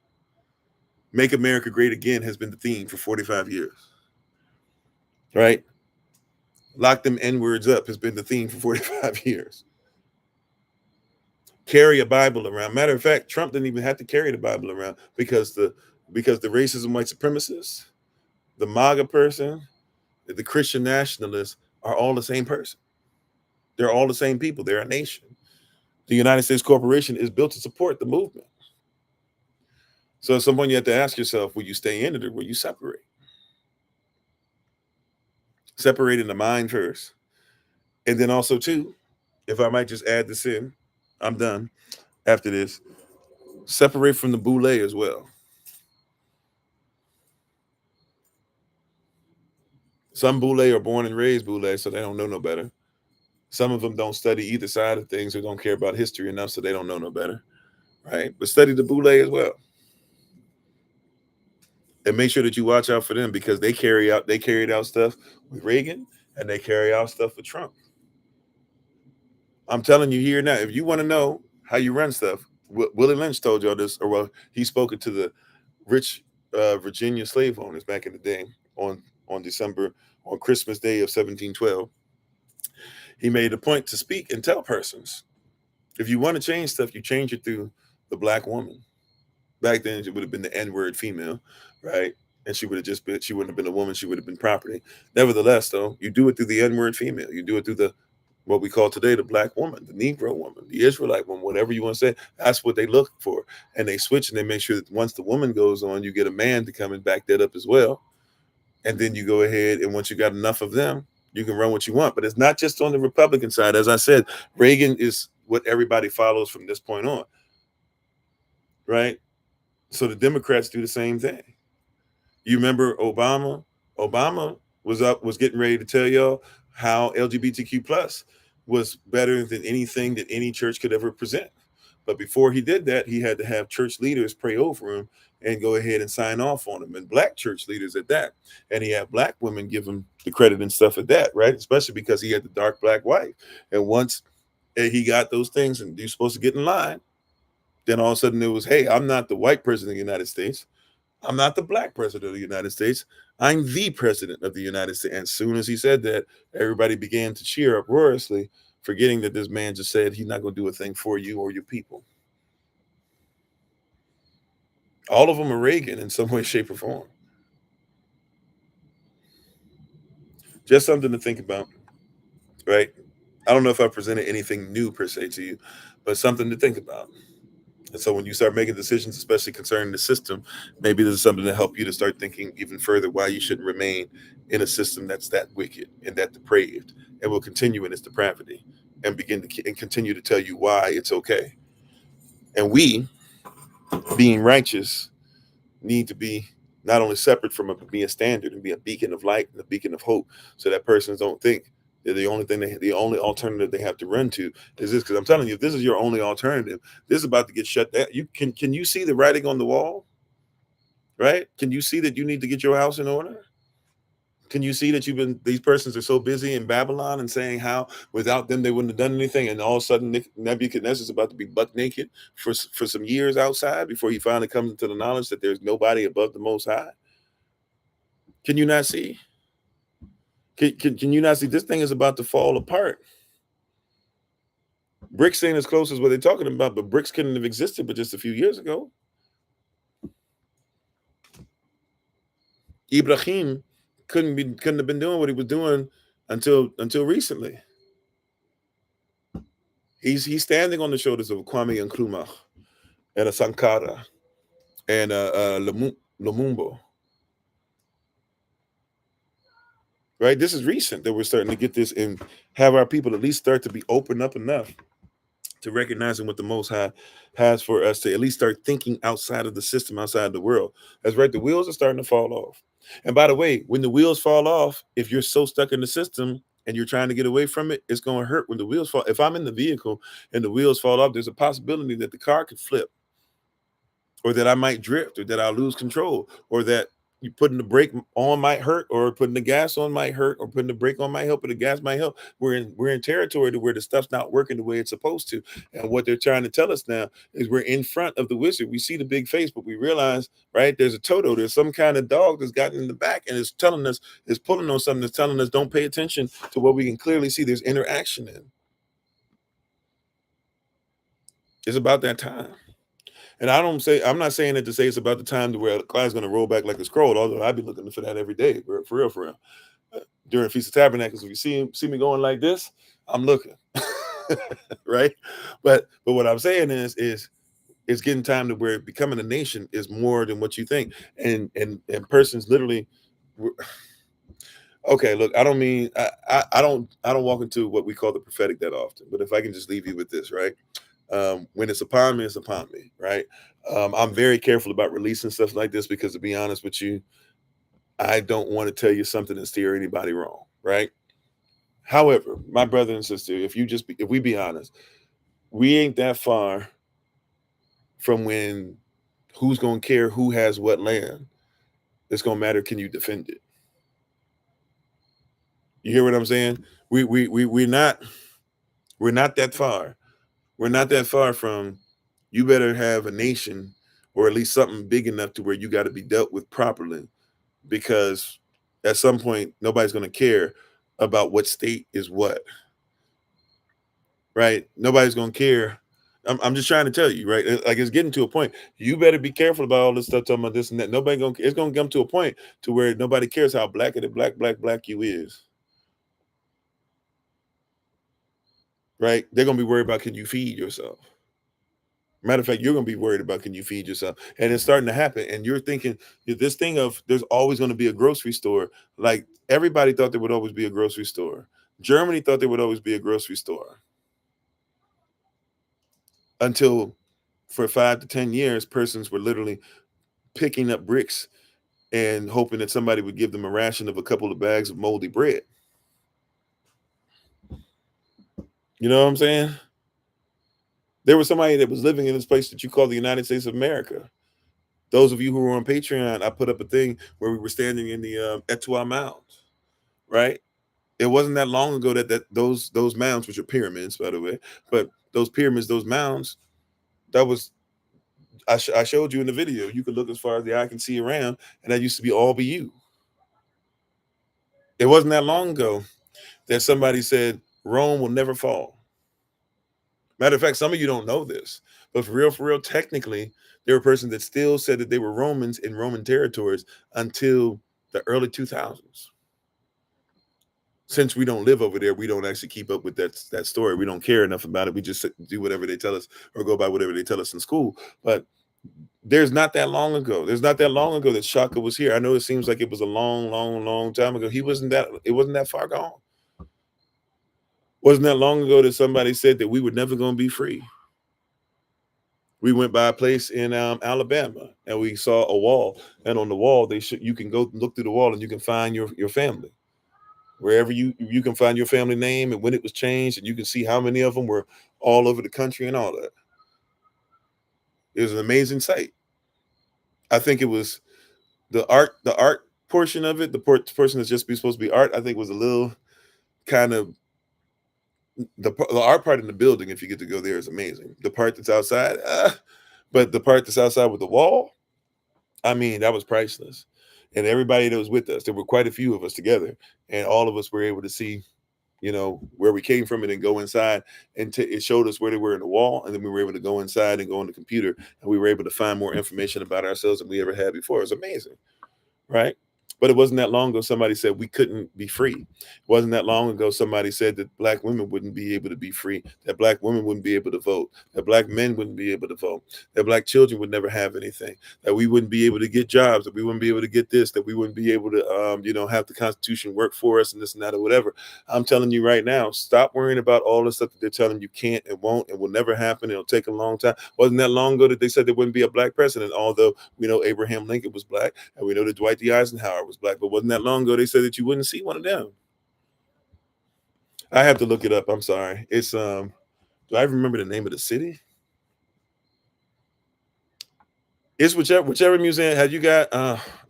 Make America Great Again has been the theme for 45 years. Right? Lock them N-words up has been the theme for 45 years. Carry a Bible around. Matter of fact, Trump didn't even have to carry the Bible around, because the racism, white supremacists, the MAGA person, the Christian nationalists are all the same person. They're all the same people. They're a nation. The United States Corporation is built to support the movement. So at some point you have to ask yourself, will you stay in it or will you separate? Separate in the mind first. And then also too, if I might just add this in, I'm done after this. Separate from the boule as well. Some boule are born and raised boule, so they don't know no better. Some of them don't study either side of things or don't care about history enough, so they don't know no better, right? But study the boule as well. And make sure that you watch out for them, because they carried out stuff with Reagan, and they carry out stuff with Trump. I'm telling you here now, if you want to know how you run stuff, Willie Lynch told y'all this, or well, he spoke it to the rich Virginia slave owners back in the day on Christmas Day of 1712. He made a point to speak and tell persons, if you want to change stuff, you change it through the black woman. Back then, it would have been the N-word female, right? And she wouldn't have been a woman, she would have been property. Nevertheless, though, you do it through the N-word female. You do it through the what we call today the black woman, the Negro woman, the Israelite woman, whatever you want to say. That's what they look for. And they switch, and they make sure that once the woman goes on, you get a man to come and back that up as well. And then you go ahead, and once you got enough of them, you can run what you want. But it's not just on the Republican side. As I said, Reagan is what everybody follows from this point on, right? So the Democrats do the same thing. You remember Obama? Obama was getting ready to tell y'all how LGBTQ plus was better than anything that any church could ever present. But before he did that, he had to have church leaders pray over him and go ahead and sign off on him, and black church leaders at that. And he had black women give him the credit and stuff at that, right? Especially because he had the dark black wife. And once he got those things, and you're supposed to get in line, then all of a sudden it was, hey, I'm not the white president of the United States. I'm not the black president of the United States. I'm the president of the United States. And as soon as he said that, everybody began to cheer uproariously, forgetting that this man just said he's not going to do a thing for you or your people. All of them are Reagan in some way, shape, or form. Just something to think about, right? I don't know if I presented anything new per se to you, but something to think about. And so when you start making decisions, especially concerning the system, maybe this is something to help you to start thinking even further why you shouldn't remain in a system that's that wicked and that depraved, and will continue in its depravity, and continue to tell you why it's okay. And we, being righteous, need to be not only separate from being a standard and be a beacon of light and a beacon of hope, so that persons don't think that the only alternative they have to run to is this. Because I'm telling you, if this is your only alternative, this is about to get shut down. Can you see the writing on the wall? Right? Can you see that you need to get your house in order? Can you see that these persons are so busy in Babylon and saying how without them they wouldn't have done anything, and all of a sudden Nebuchadnezzar is about to be buck naked for some years outside before he finally comes into the knowledge that there's nobody above the Most High? Can you not see? Can you not see this thing is about to fall apart? BRICS ain't as close as what they're talking about, but BRICS couldn't have existed but just a few years ago. Ibrahim couldn't have been doing what he was doing until recently. He's standing on the shoulders of Kwame Nkrumah and a Sankara and Lumumba. Right? This is recent that we're starting to get this and have our people at least start to be open up enough to recognizing what the Most High has for us, to at least start thinking outside of the system, outside of the world. That's right. The wheels are starting to fall off. And by the way, when the wheels fall off, if you're so stuck in the system and you're trying to get away from it, it's going to hurt when the wheels fall. If I'm in the vehicle and the wheels fall off, there's a possibility that the car could flip, or that I might drift, or that I'll lose control, or that you putting the brake on might hurt, or putting the gas on might hurt, or putting the brake on might help, or the gas might help. We're in territory to where the stuff's not working the way it's supposed to. And what they're trying to tell us now is we're in front of the wizard. We see the big face, but we realize, right, there's a Toto, there's some kind of dog that's gotten in the back and is telling us, is pulling on something that's telling us don't pay attention to what we can clearly see there's interaction in. It's about that time. And I'm not saying it to say it's about the time to where the cloud's going to roll back like a scroll, although I'd be looking for that every day, for real. During Feast of Tabernacles, if you see me going like this, I'm looking, right? But what I'm saying is it's getting time to where becoming a nation is more than what you think, and persons literally. Okay, look, I don't mean I don't walk into what we call the prophetic that often, but if I can just leave you with this, right? When it's upon me, it's upon me, right? I'm very careful about releasing stuff like this because, to be honest with you, I don't want to tell you something and steer anybody wrong, right? However, my brother and sister, if we be honest, we ain't that far from when who's going to care who has what land It's going to matter, can you defend it? You hear what I'm saying? We're not that far. We're not that far from, you better have a nation, or at least something big enough to where you got to be dealt with properly, because at some point nobody's going to care about what state is what, right? Nobody's going to care. I'm just trying to tell you, right? Like, it's getting to a point. You better be careful about all this stuff, talking about this and that. Nobody gonna. It's gonna come to a point to where nobody cares how black you is, right? They're gonna be worried about, can you feed yourself? Matter of fact, you're gonna be worried about, can you feed yourself? And it's starting to happen. And you're thinking this thing of, there's always going to be a grocery store. Like, everybody thought there would always be a grocery store. Germany thought there would always be a grocery store, until for 5 to 10 years, persons were literally picking up bricks and hoping that somebody would give them a ration of a couple of bags of moldy bread. You know what I'm saying? There was somebody that was living in this place that you call the United States of America. Those of you who were on Patreon, I put up a thing where we were standing in the Etowah Mounds, right? It wasn't that long ago that those mounds, which are pyramids, by the way, but those pyramids, those mounds, that was, I showed you in the video. You could look as far as the eye can see around, and that used to be all BU. It wasn't that long ago that somebody said Rome will never fall. Matter of fact, some of you don't know this, but for real, technically, there were persons that still said that they were Romans in Roman territories until the early 2000s. Since we don't live over there, we don't actually keep up with that story. We don't care enough about it. We just do whatever they tell us, or go by whatever they tell us in school. But there's not that long ago that Shaka was here. I know it seems like it was a long time ago. It wasn't that far gone. Wasn't that long ago that somebody said that we were never going to be free. We went by a place in Alabama, and we saw a wall, and on the wall you can go look through the wall and you can find your family. Wherever you can find your family name and when it was changed, and you can see how many of them were all over the country and all that. It was an amazing sight. I think it was the art portion of it, the portion that's just supposed to be art, I think was a little kind of, the art part in the building, if you get to go there, is amazing. The part that's outside, but the part that's outside with the wall, I mean, that was priceless. And everybody that was with us, there were quite a few of us together, and all of us were able to see, where we came from, and then go inside, and it showed us where they were in the wall, and then we were able to go inside and go on the computer, and we were able to find more information about ourselves than we ever had before. It was amazing, right? But it wasn't that long ago somebody said we couldn't be free. It wasn't that long ago somebody said that black women wouldn't be able to be free, that black women wouldn't be able to vote, that black men wouldn't be able to vote, that black children would never have anything, that we wouldn't be able to get jobs, that we wouldn't be able to get this, that we wouldn't be able to, have the Constitution work for us, and this and that, or whatever. I'm telling you right now, stop worrying about all the stuff that they're telling you can't and won't and will never happen. It'll take a long time. Wasn't that long ago that they said there wouldn't be a black president, although we know Abraham Lincoln was black, and we know that Dwight D. Eisenhower was black, but wasn't that long ago they said that you wouldn't see one of them? I have to look it up. I'm sorry. It's do I remember the name of the city? It's whichever museum. Have you got?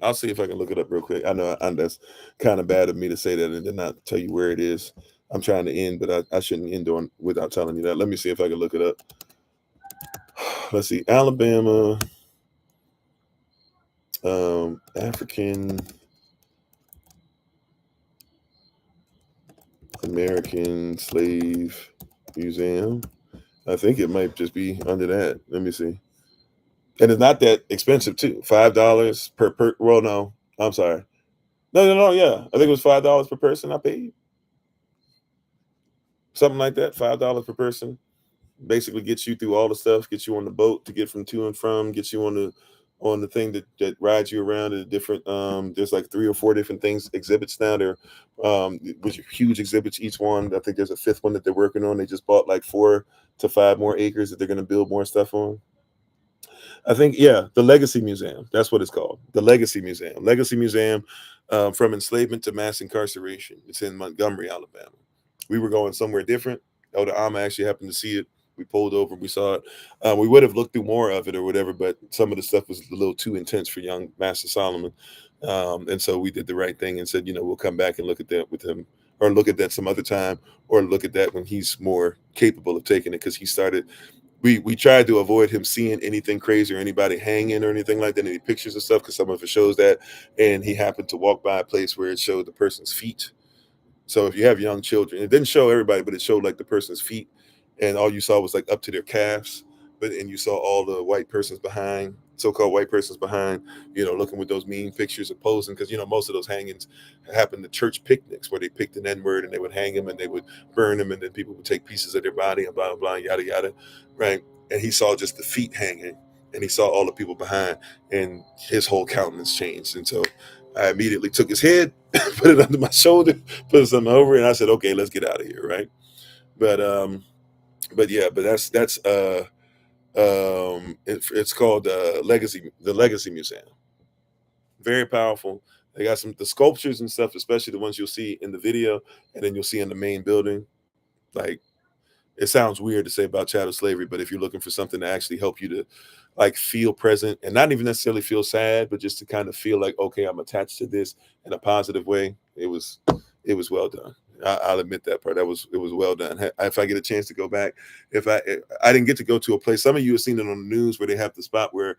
I'll see if I can look it up real quick. I know that's kind of bad of me to say that and then not tell you where it is. I'm trying to end, but I shouldn't end on without telling you that. Let me see if I can look it up. Let's see, Alabama, African American Slave Museum. I think it might just be under that. Let me see. And it's not that expensive too. $5 per. Well, no, I'm sorry. No. Yeah, I think it was $5 per person. I paid something like that. $5 per person. Basically, gets you through all the stuff. Gets you on the boat to get from to and from. Gets you on the thing that rides you around to the different. There's like 3 or 4 different things, exhibits now. There, which are huge exhibits each one. I think there's a 5th one that they're working on. They just bought like 4 to 5 more acres that they're going to build more stuff on. I think, yeah, the Legacy Museum. That's what it's called. The Legacy Museum. Legacy Museum, from enslavement to mass incarceration. It's in Montgomery, Alabama. We were going somewhere different. Elder Alma actually happened to see it. We pulled over. We saw it. We would have looked through more of it or whatever, but some of the stuff was a little too intense for young Master Solomon. And so we did the right thing and said, we'll come back and look at that with him, or look at that some other time, or look at that when he's more capable of taking it, because he started. We tried to avoid him seeing anything crazy or anybody hanging or anything like that, any pictures and stuff, because some of it shows that. And he happened to walk by a place where it showed the person's feet. So if you have young children, it didn't show everybody, but it showed like the person's feet, and all you saw was like up to their calves. And you saw all the white persons behind, so-called white persons behind, looking with those mean pictures of posing, because most of those hangings happened to church picnics where they picked an N-word and they would hang them and they would burn them, and then people would take pieces of their body and blah blah blah, yada yada, right? And he saw just the feet hanging, and he saw all the people behind, and his whole countenance changed. And so I immediately took his head, put it under my shoulder, put something over it, and I said, okay, let's get out of here, right? But yeah, but that's it's called the Legacy Museum. Very powerful. They got the sculptures and stuff, especially the ones you'll see in the video, and then you'll see in the main building. Like, it sounds weird to say about chattel slavery, but if you're looking for something to actually help you to like feel present and not even necessarily feel sad, but just to kind of feel like, okay, I'm attached to this in a positive way, it was well done. I'll admit that part. It was well done. If I get a chance to go back, if I didn't get to go to a place, some of you have seen it on the news where they have the spot where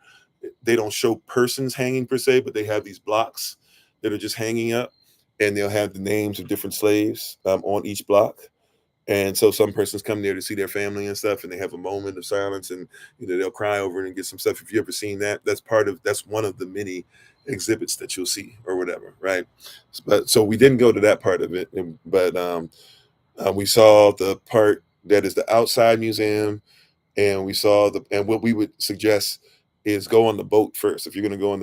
they don't show persons hanging per se, but they have these blocks that are just hanging up, and they'll have the names of different slaves on each block. And so some persons come there to see their family and stuff, and they have a moment of silence, and they'll cry over it and get some stuff. If you ever seen that, that's one of the many exhibits that you'll see or whatever, right? But so we didn't go to that part of it, but we saw the part that is the outside museum, and we saw and what we would suggest is go on the boat first. If you're going to go on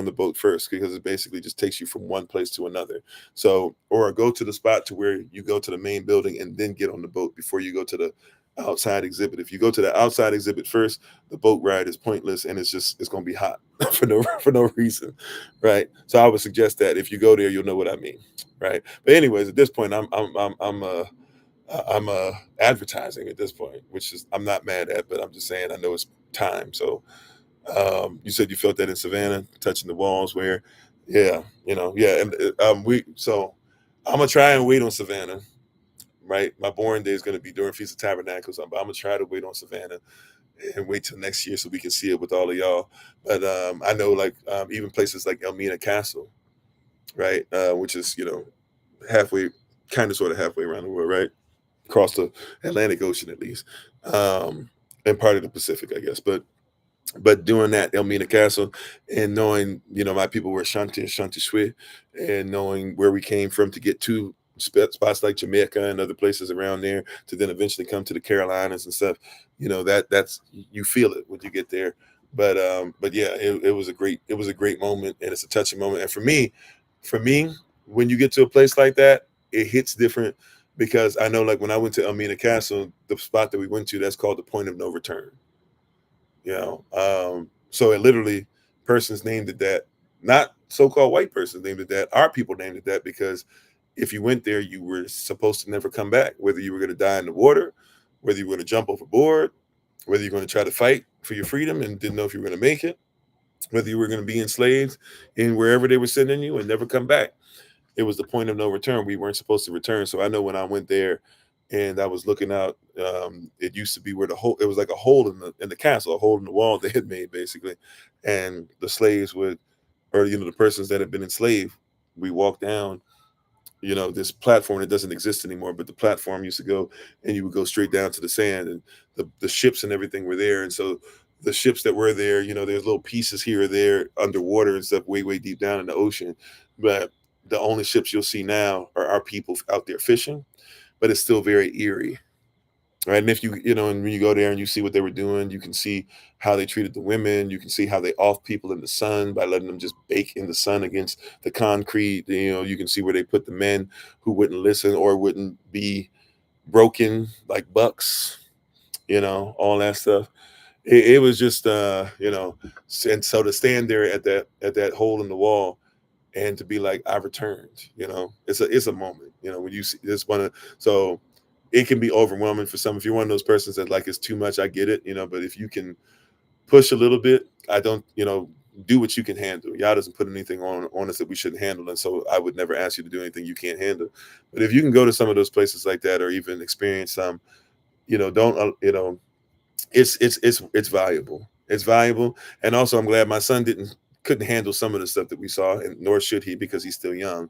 the boat first, because it basically just takes you from one place to another. So, or go to the spot to where you go to the main building and then get on the boat before you go to the outside exhibit. If you go to the outside exhibit first, the boat ride is pointless, and it's going to be hot for no reason, right? So I would suggest that if you go there, you'll know what I mean, right? But anyways, at this point, I'm advertising at this point, which is I'm not mad at, but I'm just saying I know it's time. So you said you felt that in Savannah, touching the walls where, yeah, yeah. And I'm gonna try and wait on Savannah, right? My boring day is gonna be during Feast of Tabernacles, but I'm gonna try to wait on Savannah and wait till next year so we can see it with all of y'all. But I know like even places like Elmina Castle, right, which is halfway, kind of sort of halfway around the world, right, across the Atlantic Ocean at least, and part of the Pacific, I guess, but doing that, Elmina Castle, and knowing, my people were Shanti and Shanti Shwe, and knowing where we came from to get to spots like Jamaica and other places around there, to then eventually come to the Carolinas and stuff, that's, you feel it when you get there. But yeah, it was a great moment, and it's a touching moment. And for me, when you get to a place like that, it hits different, because I know, like when I went to Elmina Castle, the spot that we went to, that's called the point of no return. So it literally, persons named it that, not so-called white persons named it that, our people named it that, because if you went there, you were supposed to never come back, whether you were going to die in the water, whether you were going to jump overboard, whether you're going to try to fight for your freedom and didn't know if you were going to make it, whether you were going to be enslaved in wherever they were sending you and never come back. It was the point of no return. We weren't supposed to return. So I know when I went there and I was looking out, it used to be where it was like a hole in the castle, a hole in the wall they had made basically. And the slaves would, or, the persons that had been enslaved, we walked down, this platform that doesn't exist anymore, but the platform used to go, and you would go straight down to the sand, and the ships and everything were there. And so the ships that were there, there's little pieces here or there underwater and stuff, way, way deep down in the ocean. But the only ships you'll see now are our people out there fishing, but it's still very eerie, right? And if and when you go there and you see what they were doing, you can see how they treated the women. You can see how they off people in the sun by letting them just bake in the sun against the concrete. You can see where they put the men who wouldn't listen or wouldn't be broken like bucks, all that stuff. It was just, and so to stand there at that hole in the wall and to be like, I returned, it's a moment, when you see this one. So it can be overwhelming for some. If you're one of those persons that like, it's too much, I get it, but if you can push a little bit, I don't, do what you can handle. Yah doesn't put anything on us that we shouldn't handle, and so I would never ask you to do anything you can't handle. But if you can go to some of those places like that, or even experience some, don't it's valuable. It's valuable, and also I'm glad my son couldn't handle some of the stuff that we saw, and nor should he because he's still young.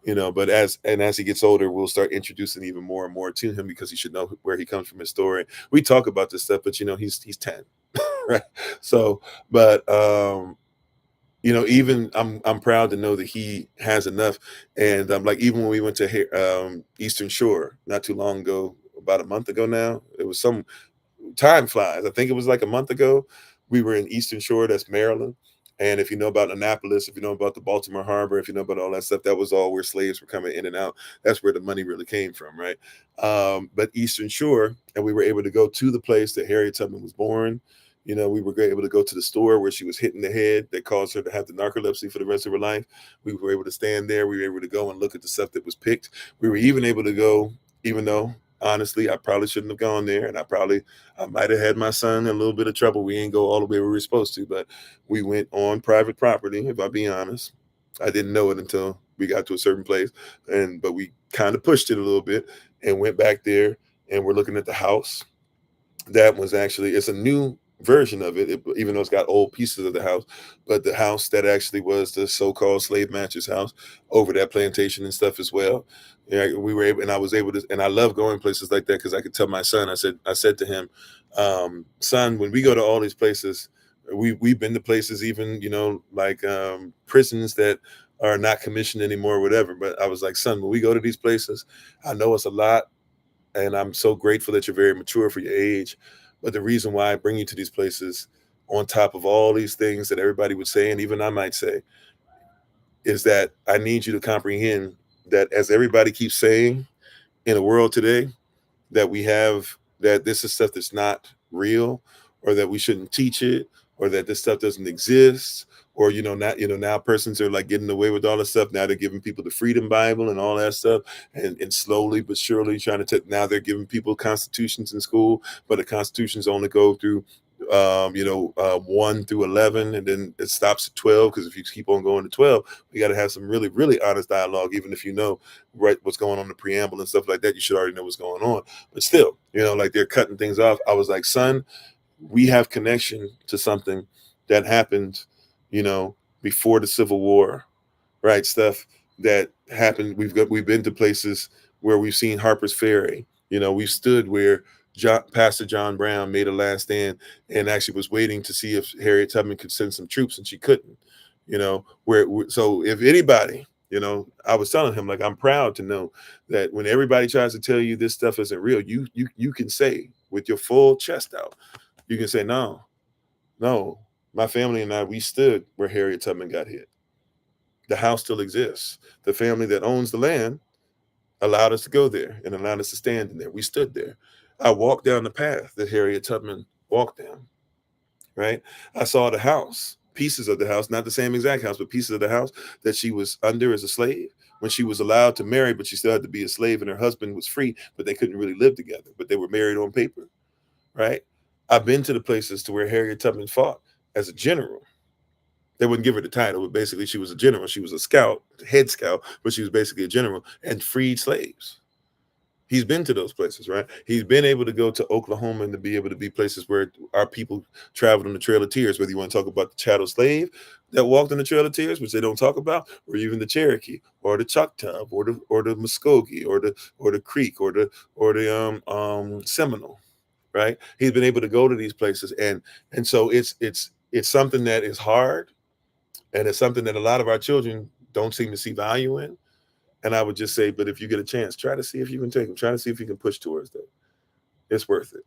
But as he gets older, we'll start introducing even more and more to him because he should know where he comes from, his story. We talk about this stuff, but he's 10, right? So, but even I'm proud to know that he has enough. And like even when we went to Eastern Shore not too long ago, about a month ago now, it was some time flies. I think it was like a month ago. We were in Eastern Shore, that's Maryland. And if you know about Annapolis, if you know about the Baltimore Harbor, if you know about all that stuff, that was all where slaves were coming in and out. That's where the money really came from, right? But Eastern Shore, and we were able to go to the place that Harriet Tubman was born. We were able to go to the store where she was hit in the head that caused her to have the narcolepsy for the rest of her life. We were able to stand there. We were able to go and look at the stuff that was picked. We were even able to go, even though honestly, I probably shouldn't have gone there, and I might have had my son in a little bit of trouble. We didn't go all the way where we were supposed to, but we went on private property. If I'm being honest, I didn't know it until we got to a certain place, but we kind of pushed it a little bit and went back there, and we're looking at the house. That was actually, it's a new version of it, even though it's got old pieces of the house, but the house that actually was the so-called slave master's house over that plantation and stuff as well. Yeah, we were able, and I was able to, and I love going places like that because I could tell my son. I said to him, son, when we go to all these places, we've been to places even like prisons that are not commissioned anymore, or whatever. But I was like, son, when we go to these places, I know it's a lot, and I'm so grateful that you're very mature for your age. But the reason why I bring you to these places, on top of all these things that everybody would say, and even I might say, is that I need you to comprehend that, as everybody keeps saying in a world today, that this is stuff that's not real, or that we shouldn't teach it, or that this stuff doesn't exist, or now persons are like getting away with all this stuff. Now they're giving people the Freedom Bible and all that stuff, and slowly but surely trying to now they're giving people constitutions in school, but the constitutions only go through 1 through 11, and then it stops at 12, because if you keep on going to 12, we got to have some really, really honest dialogue. Even if you know right what's going on in the preamble and stuff like that, you should already know what's going on. But still, like they're cutting things off. I was like, son, we have connection to something that happened before the Civil War, right? Stuff that happened. We've been to places where we've seen Harper's Ferry. We've stood where Pastor John Brown made a last stand and actually was waiting to see if Harriet Tubman could send some troops, and she couldn't. So if anybody, I was telling him, like, I'm proud to know that when everybody tries to tell you this stuff isn't real, you can say with your full chest out, you can say, no, my family and I, we stood where Harriet Tubman got hit. The house still exists. The family that owns the land allowed us to go there and allowed us to stand in there. We stood there. I walked down the path that Harriet Tubman walked down, right? I saw the house, pieces of the house, not the same exact house, but pieces of the house that she was under as a slave when she was allowed to marry, but she still had to be a slave, and her husband was free, but they couldn't really live together, but they were married on paper, right? I've been to the places to where Harriet Tubman fought as a general. They wouldn't give her the title, but basically she was a general. She was a scout, head scout, but she was basically a general, and freed slaves. He's been to those places, right? He's been able to go to Oklahoma and to be able to be places where our people traveled on the Trail of Tears, whether you want to talk about the chattel slave that walked on the Trail of Tears, which they don't talk about, or even the Cherokee, or the Choctaw, or the Muskogee, or the Creek, or the Seminole, right? He's been able to go to these places, and so it's something that is hard, and it's something that a lot of our children don't seem to see value in. And I would just say, but if you get a chance, try to see if you can take them. Try to see if you can push towards that. It's worth it.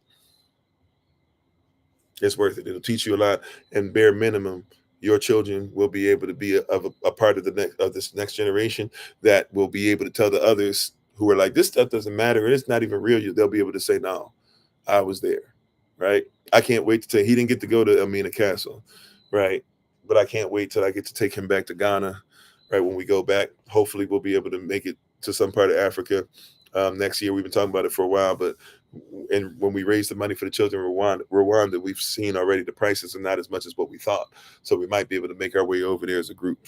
It's worth it. It'll teach you a lot. And bare minimum, your children will be able to be a part of this next generation that will be able to tell the others who are like, this stuff doesn't matter, it's not even real. They'll be able to say, no, I was there, right? I can't wait to tell. He didn't get to go to Elmina Castle, right? But I can't wait till I get to take him back to Ghana, right? When we go back, hopefully we'll be able to make it to some part of Africa next year. We've been talking about it for a while, but and when we raise the money for the children in Rwanda, we've seen already the prices are not as much as what we thought. So we might be able to make our way over there as a group.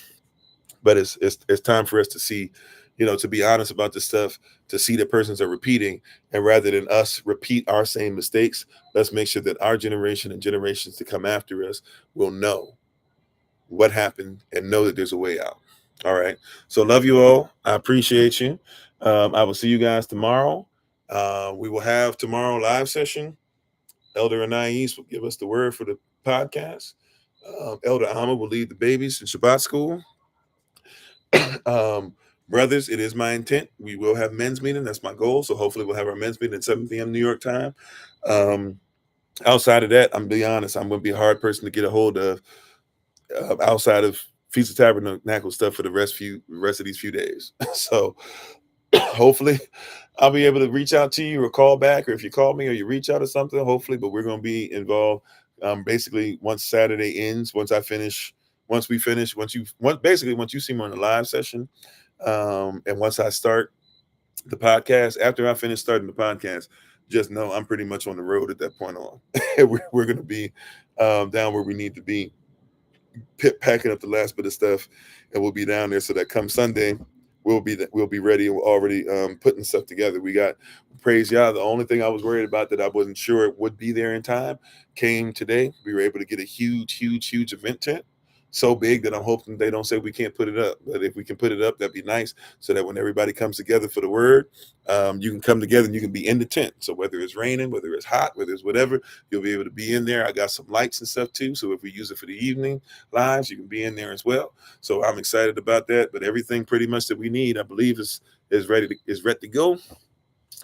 But it's time for us to see, to be honest about this stuff, to see that persons are repeating, and rather than us repeat our same mistakes, let's make sure that our generation and generations to come after us will know what happened and know that there's a way out. All right. So love you all. I appreciate you. I will see you guys tomorrow. We will have tomorrow live session. Elder Anais will give us the word for the podcast. Elder Alma will lead the babies in Shabbat school. Brothers, it is my intent. We will have men's meeting. That's my goal. So hopefully we'll have our men's meeting at 7 p.m. New York time. Outside of that, I'm be honest, I'm going to be a hard person to get a hold of outside of Feast of Tabernacle stuff for the rest of these few days. So hopefully I'll be able to reach out to you or call back, or if you call me or you reach out or something, hopefully, but we're going to be involved. Basically once Saturday ends, once you see me on the live session, and once I start the podcast, after I finish starting the podcast, just know I'm pretty much on the road at that point on. we're going to be down where we need to be, packing up the last bit of stuff, and we'll be down there so that come Sunday, we'll be ready, and we're already putting stuff together. We got, praise Yah, the only thing I was worried about that I wasn't sure it would be there in time came today. We were able to get a huge event tent, so big that I'm hoping they don't say we can't put it up. But if we can put it up, that'd be nice, so that when everybody comes together for the word, you can come together and you can be in the tent. So whether it's raining, whether it's hot, whether it's whatever, you'll be able to be in there. I got some lights and stuff too, so if we use it for the evening lives, you can be in there as well. So I'm excited about that. But everything pretty much that we need, I believe, is ready to go.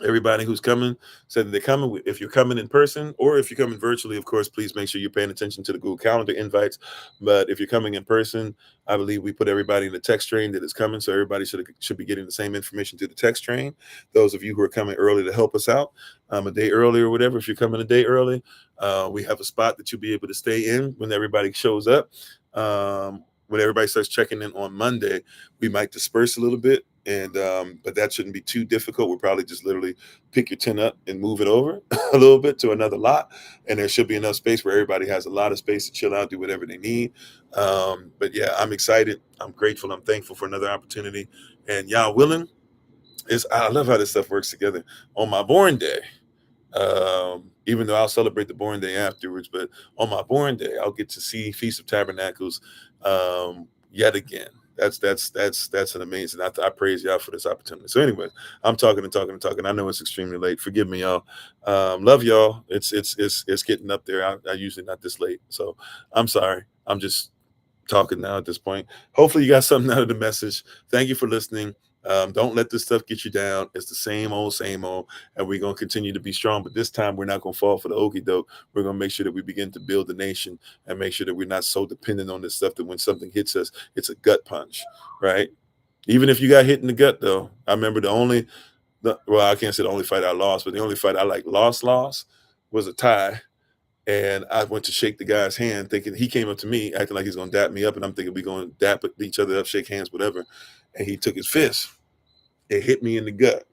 Everybody who's coming said that they're coming. If you're coming in person or if you're coming virtually, of course, please make sure you're paying attention to the Google Calendar invites. But if you're coming in person, I believe we put everybody in the text train that is coming, so everybody should be getting the same information through the text train. Those of you who are coming early to help us out, a day early or whatever, if you're coming a day early, we have a spot that you'll be able to stay in when everybody shows up. When everybody starts checking in on Monday, we might disperse a little bit, and but that shouldn't be too difficult. We'll probably just literally pick your tent up and move it over a little bit to another lot, and there should be enough space where everybody has a lot of space to chill out, do whatever they need. But yeah, I'm excited. I'm grateful. I'm thankful for another opportunity, and y'all willing. I love how this stuff works together. On my born day, even though I'll celebrate the born day afterwards, but on my born day, I'll get to see Feast of Tabernacles yet again. That's an amazing. I praise y'all for this opportunity. So anyway, I'm talking and talking and talking. I know it's extremely late. Forgive me, y'all. Love y'all. It's getting up there. I usually not this late, so I'm sorry. I'm just talking now at this point. Hopefully you got something out of the message. Thank you for listening. Don't let this stuff get you down. It's the same old, and we're going to continue to be strong. But this time, we're not going to fall for the okie doke. We're going to make sure that we begin to build the nation and make sure that we're not so dependent on this stuff that when something hits us, it's a gut punch, right? Even if you got hit in the gut, though, I remember I can't say the only fight I lost, but the only fight I lost was a tie. And I went to shake the guy's hand, thinking he came up to me, acting like he's going to dap me up. And I'm thinking we're going to dap each other up, shake hands, whatever. And he took his fist. It hit me in the gut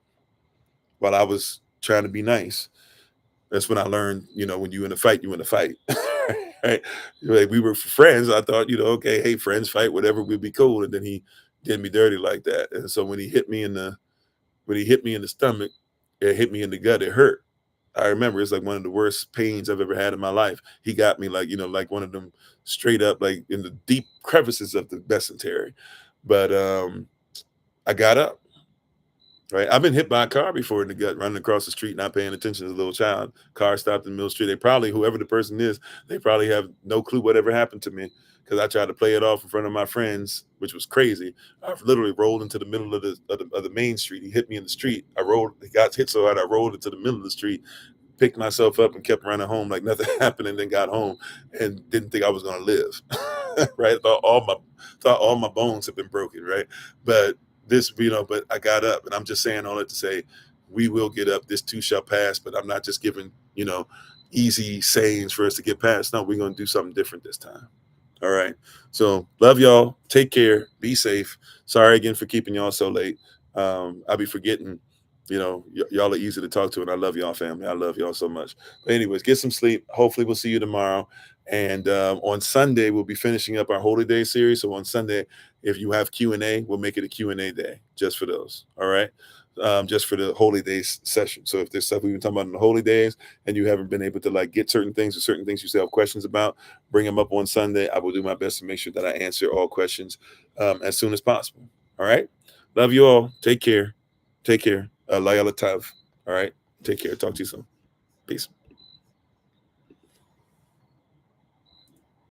while I was trying to be nice. That's when I learned, when you in a fight, you in a fight. Right? Like, we were friends. I thought, okay, hey, friends fight, whatever, we'd be cool. And then he did me dirty like that. And so when he hit me in the stomach, it hit me in the gut. It hurt. I remember it's like one of the worst pains I've ever had in my life. He got me like one of them straight up, like in the deep crevices of the mesentery. But I got up. Right, I've been hit by a car before in the gut, running across the street, not paying attention as a little child. Car stopped in the middle of the street. They probably, whoever the person is, they probably have no clue whatever happened to me, because I tried to play it off in front of my friends, which was crazy. I literally rolled into the middle of the main street. He hit me in the street. He got hit so hard I rolled into the middle of the street, picked myself up and kept running home like nothing happened, and then got home and didn't think I was going to live. Right, thought all my bones had been broken. Right, but I got up, and I'm just saying all that to say we will get up. This too shall pass. But I'm not just giving easy sayings for us to get past. No, we're going to do something different this time. All right. So love y'all. Take care. Be safe. Sorry again for keeping y'all so late. I'll be forgetting. y'all are easy to talk to, and I love y'all, family. I love y'all so much. But anyways, get some sleep. Hopefully we'll see you tomorrow. And on Sunday, we'll be finishing up our Holy Day series. So on Sunday, if you have Q&A, we'll make it a Q&A day just for those. All right. Just for the Holy Days session. So if there's stuff we've been talking about in the Holy Days and you haven't been able to like get certain things or certain things you still have questions about, bring them up on Sunday. I will do my best to make sure that I answer all questions as soon as possible. All right. Love you all. Take care. Take care. Layala Tav. All right. Take care. Talk to you soon. Peace.